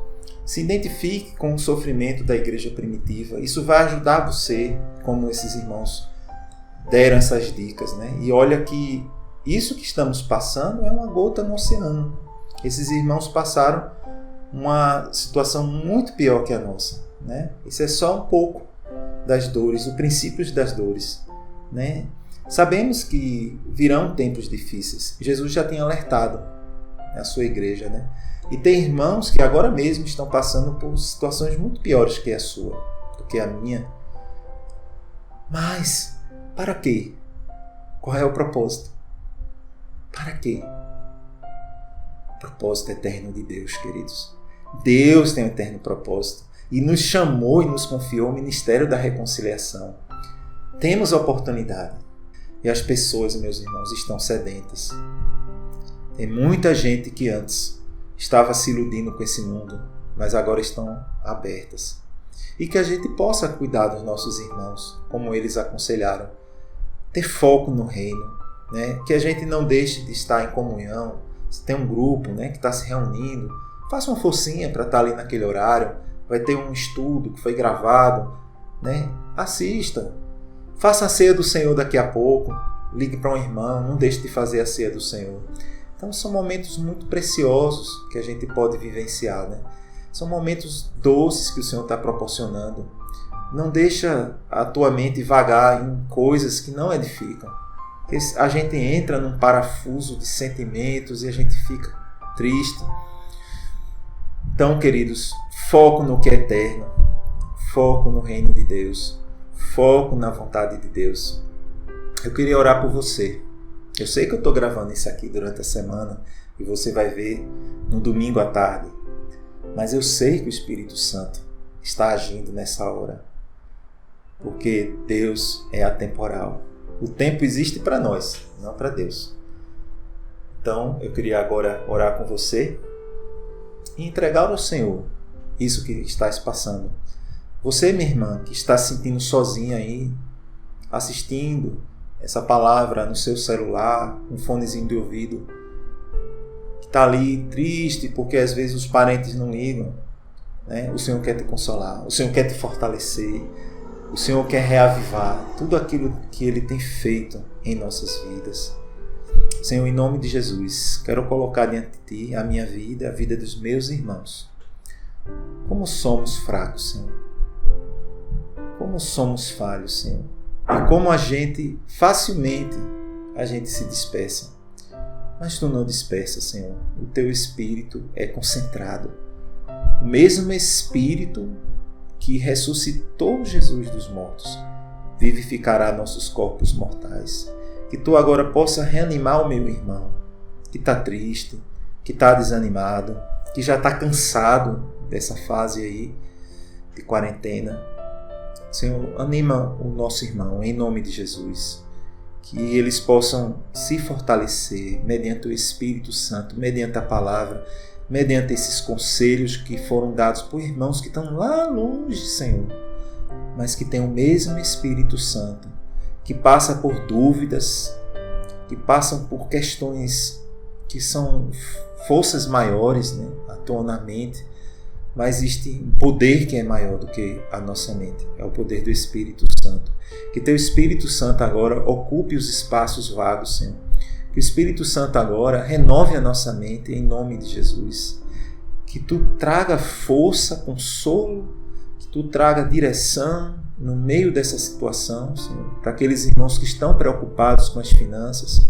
Se identifique com o sofrimento da igreja primitiva. Isso vai ajudar você, como esses irmãos deram essas dicas. Né? E olha que isso que estamos passando é uma gota no oceano. Esses irmãos passaram uma situação muito pior que a nossa. Né? Isso é só um pouco das dores, o princípio das dores. Né? Sabemos que virão tempos difíceis. Jesus já tem alertado a sua igreja, né? E tem irmãos que agora mesmo estão passando por situações muito piores que a sua, do que a minha. Mas, para quê? Qual é o propósito? Para quê? O propósito eterno de Deus, queridos. Deus tem um eterno propósito e nos chamou e nos confiou o ministério da reconciliação. Temos a oportunidade e as pessoas, meus irmãos, estão sedentas. Tem muita gente que antes estava se iludindo com esse mundo, mas agora estão abertas. E que a gente possa cuidar dos nossos irmãos, como eles aconselharam. Ter foco no reino, né? Que a gente não deixe de estar em comunhão. Se tem um grupo, né, que está se reunindo, faça uma forcinha para estar ali naquele horário. Vai ter um estudo que foi gravado. Né? Assista. Faça a ceia do Senhor daqui a pouco. Ligue para um irmão, não deixe de fazer a ceia do Senhor. Então são momentos muito preciosos que a gente pode vivenciar. Né? São momentos doces que o Senhor está proporcionando. Não deixa a tua mente vagar em coisas que não edificam. Porque a gente entra num parafuso de sentimentos e a gente fica triste. Então, queridos, foco no que é eterno. Foco no reino de Deus. Foco na vontade de Deus. Eu queria orar por você. Eu sei que eu estou gravando isso aqui durante a semana e você vai ver no domingo à tarde. Mas eu sei que o Espírito Santo está agindo nessa hora. Porque Deus é atemporal. O tempo existe para nós, não para Deus. Então, eu queria agora orar com você e entregar ao Senhor isso que está se passando. Você, minha irmã, que está se sentindo sozinha aí, assistindo essa palavra no seu celular, um fonezinho de ouvido, que está ali triste porque às vezes os parentes não ligam, né? O Senhor quer te consolar, o Senhor quer te fortalecer, o Senhor quer reavivar tudo aquilo que Ele tem feito em nossas vidas. Senhor, em nome de Jesus, quero colocar diante de Ti a minha vida, a vida dos meus irmãos. Como somos fracos, Senhor. Como somos falhos, Senhor. E como facilmente a gente se dispersa. Mas Tu não dispersa, Senhor. O Teu Espírito é concentrado. O mesmo Espírito que ressuscitou Jesus dos mortos vivificará nossos corpos mortais. Que Tu agora possa reanimar o meu irmão, que está triste, que está desanimado, que já está cansado dessa fase aí de quarentena. Senhor, anima o nosso irmão em nome de Jesus. Que eles possam se fortalecer mediante o Espírito Santo, mediante a palavra, mediante esses conselhos que foram dados por irmãos que estão lá longe, Senhor, mas que têm o mesmo Espírito Santo, que passa por dúvidas, que passam por questões que são forças maiores, né, atuam na mente, mas existe um poder que é maior do que a nossa mente, é o poder do Espírito Santo. Que Teu Espírito Santo agora ocupe os espaços vagos, Senhor. Que o Espírito Santo agora renove a nossa mente em nome de Jesus. Que Tu traga força, consolo, que Tu traga direção no meio dessa situação, Senhor, para aqueles irmãos que estão preocupados com as finanças.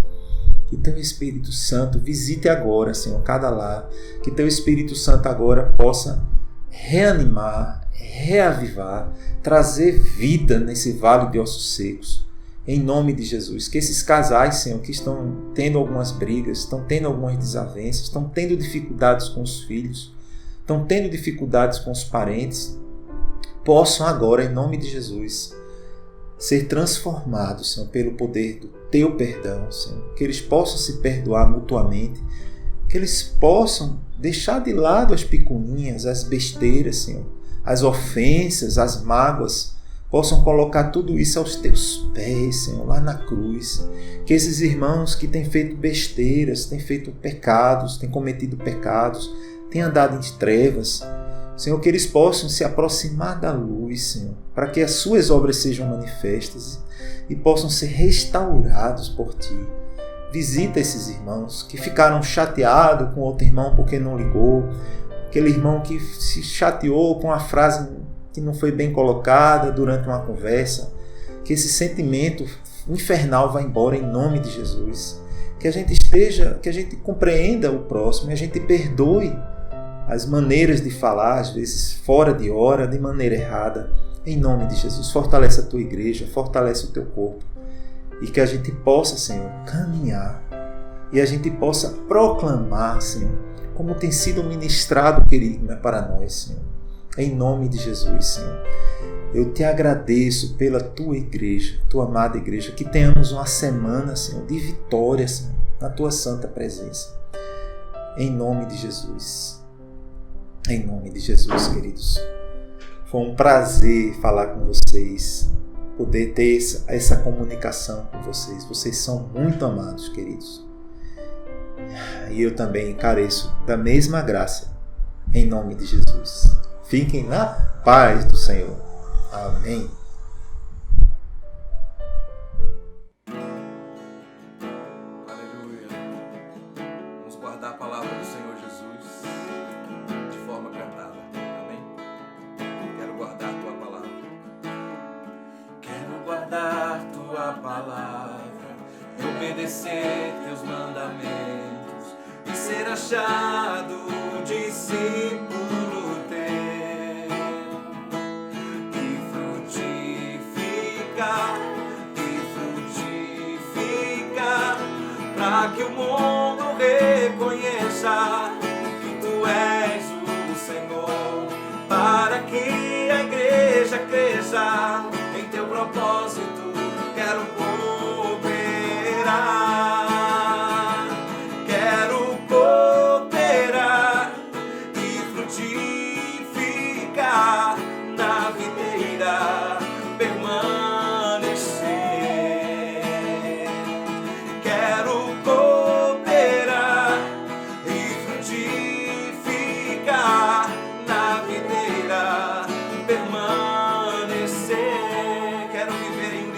Que Teu Espírito Santo visite agora, Senhor, cada lar. Que Teu Espírito Santo agora possa reanimar, reavivar, trazer vida nesse vale de ossos secos. Em nome de Jesus. Que esses casais, Senhor, que estão tendo algumas brigas, estão tendo algumas desavenças, estão tendo dificuldades com os filhos, estão tendo dificuldades com os parentes, possam agora, em nome de Jesus, ser transformados, Senhor, pelo poder do Teu perdão, Senhor. Que eles possam se perdoar mutuamente, que eles possam deixar de lado as picuinhas, as besteiras, Senhor, as ofensas, as mágoas, possam colocar tudo isso aos Teus pés, Senhor, lá na cruz. Que esses irmãos que têm feito besteiras, têm feito pecados, têm cometido pecados, têm andado em trevas, Senhor, que eles possam se aproximar da luz, Senhor, para que as Suas obras sejam manifestas e possam ser restaurados por Ti. Visita esses irmãos que ficaram chateados com outro irmão porque não ligou, aquele irmão que se chateou com a frase que não foi bem colocada durante uma conversa. Que esse sentimento infernal vá embora em nome de Jesus. Que a gente compreenda o próximo e a gente perdoe as maneiras de falar, às vezes fora de hora, de maneira errada. Em nome de Jesus, fortalece a Tua igreja, fortalece o Teu corpo. E que a gente possa, Senhor, caminhar. E a gente possa proclamar, Senhor, como tem sido ministrado, querido, para nós, Senhor. Em nome de Jesus, Senhor. Eu Te agradeço pela Tua igreja, Tua amada igreja. Que tenhamos uma semana, Senhor, de vitória, Senhor, na Tua santa presença. Em nome de Jesus. Em nome de Jesus, queridos. Foi um prazer falar com vocês, poder ter essa comunicação com vocês. Vocês são muito amados, queridos. E eu também careço da mesma graça, em nome de Jesus. Fiquem na paz do Senhor. Amém. Aleluia. Vamos guardar a palavra do Senhor Jesus de forma cantada. Amém? Quero guardar a Tua palavra. Quero guardar Tua palavra e obedecer Teus mandamentos e ser achado discípulo Teu e frutificar para que o mundo reconheça que Tu és o Senhor, para que a igreja cresça em Teu propósito. Quero cooperar, e frutificar na videira, permanecer. Quero cooperar e frutificar na videira, permanecer. Quero viver em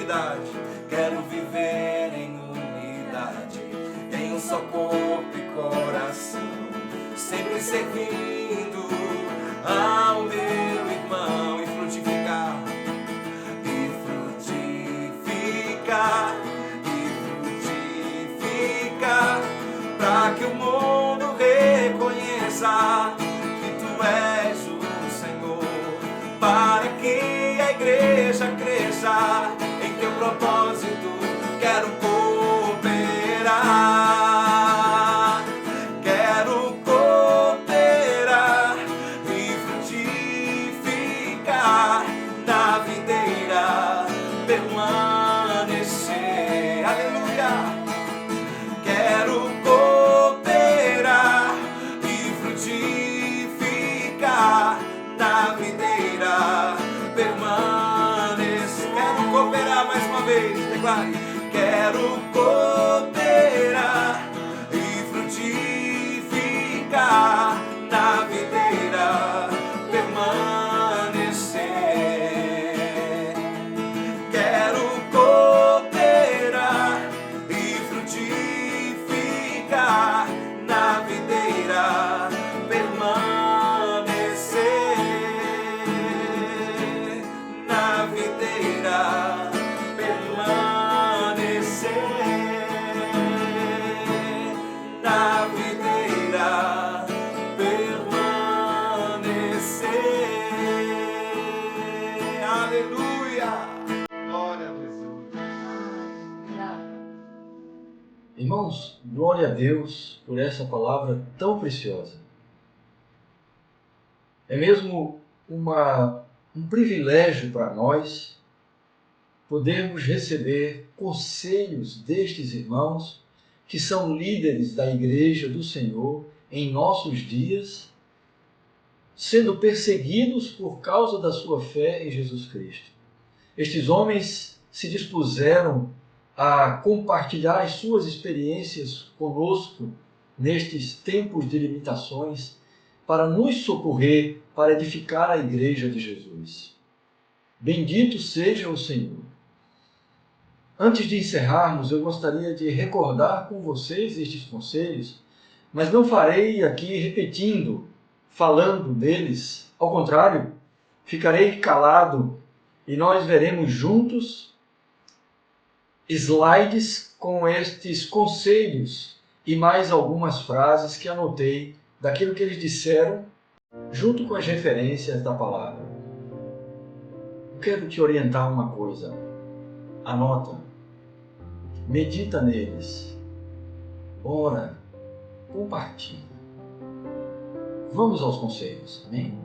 cresça, que tu és o Senhor, para que a igreja cresça em teu propósito. Quero cooperar, e frutificar na videira, permanecer. Aleluia! Quero cooperar e frutificar na videira, permanecer. Quero cooperar mais uma vez, declare. Quero cooperar e frutificar na videira, permanecer. Quero cooperar e frutificar na videira, permanecer. Na videira, permanecer. Na videira, permanecer. Aleluia! Glória a Jesus. Irmãos, glória a Deus por essa palavra tão preciosa. É mesmo um privilégio para nós podermos receber conselhos destes irmãos que são líderes da Igreja do Senhor em nossos dias, sendo perseguidos por causa da sua fé em Jesus Cristo. Estes homens se dispuseram a compartilhar as suas experiências conosco nestes tempos de limitações para nos socorrer, para edificar a Igreja de Jesus. Bendito seja o Senhor. Antes de encerrarmos, eu gostaria de recordar com vocês estes conselhos, mas não farei aqui repetindo, falando deles. Ao contrário, ficarei calado e nós veremos juntos slides com estes conselhos e mais algumas frases que anotei daquilo que eles disseram, junto com as referências da palavra. Eu quero te orientar uma coisa. Anota, medita neles, ora, compartilha. Vamos aos conselhos, amém?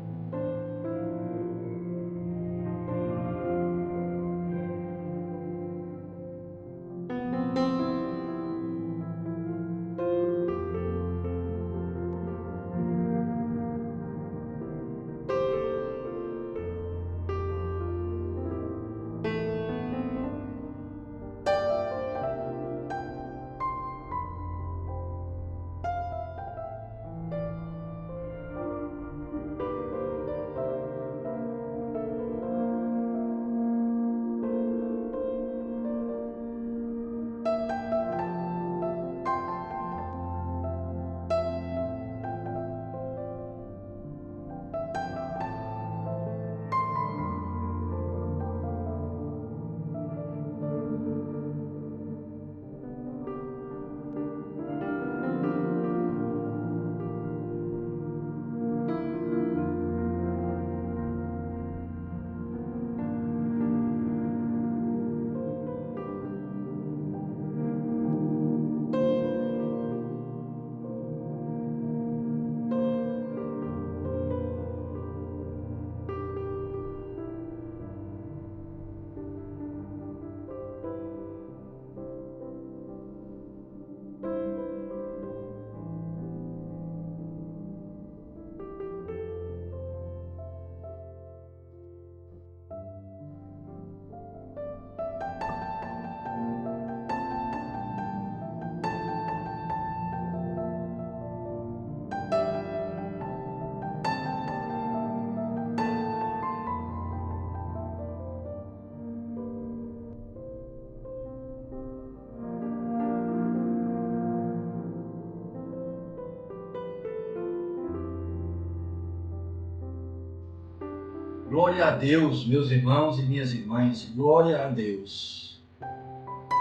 Glória a Deus, meus irmãos e minhas irmãs, glória a Deus.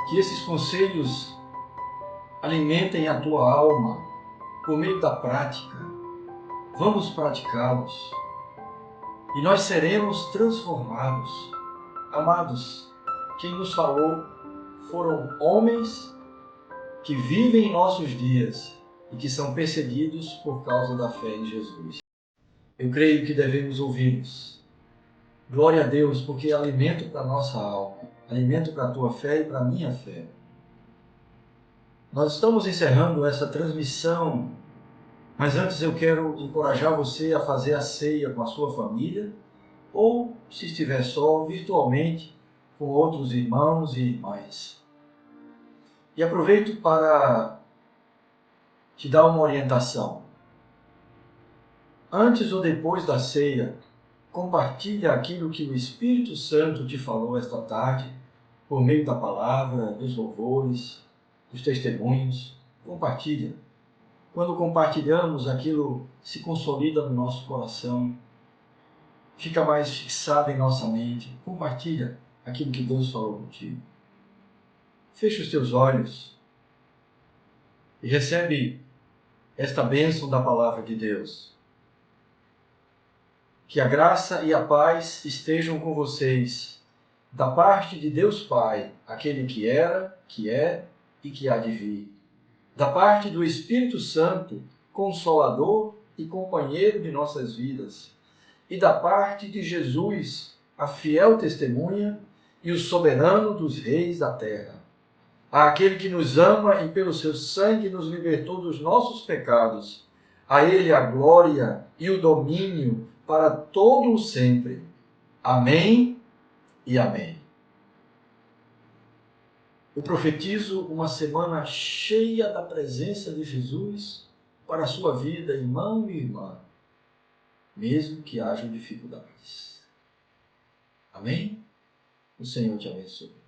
Que esses conselhos alimentem a tua alma por meio da prática, vamos praticá-los e nós seremos transformados. Amados, quem nos falou foram homens que vivem em nossos dias e que são perseguidos por causa da fé em Jesus. Eu creio que devemos ouvi-los. Glória a Deus, porque é alimento para a nossa alma, alimento para a tua fé e para a minha fé. Nós estamos encerrando essa transmissão, mas antes eu quero encorajar você a fazer a ceia com a sua família, ou, se estiver só, virtualmente, com outros irmãos e irmãs. E aproveito para te dar uma orientação. Antes ou depois da ceia, compartilha aquilo que o Espírito Santo te falou esta tarde, por meio da palavra, dos louvores, dos testemunhos. Compartilha. Quando compartilhamos, aquilo se consolida no nosso coração, fica mais fixado em nossa mente. Compartilha aquilo que Deus falou contigo. Fecha os teus olhos e recebe esta bênção da palavra de Deus. Que a graça e a paz estejam com vocês, da parte de Deus Pai, aquele que era, que é e que há de vir. Da parte do Espírito Santo, Consolador e companheiro de nossas vidas. E da parte de Jesus, a fiel testemunha e o soberano dos reis da terra. Àquele que nos ama e pelo seu sangue nos libertou dos nossos pecados. A Ele a glória e o domínio para todo o sempre. Amém e amém. Eu profetizo uma semana cheia da presença de Jesus para a sua vida, irmão e irmã, mesmo que hajam dificuldades. Amém? O Senhor te abençoe.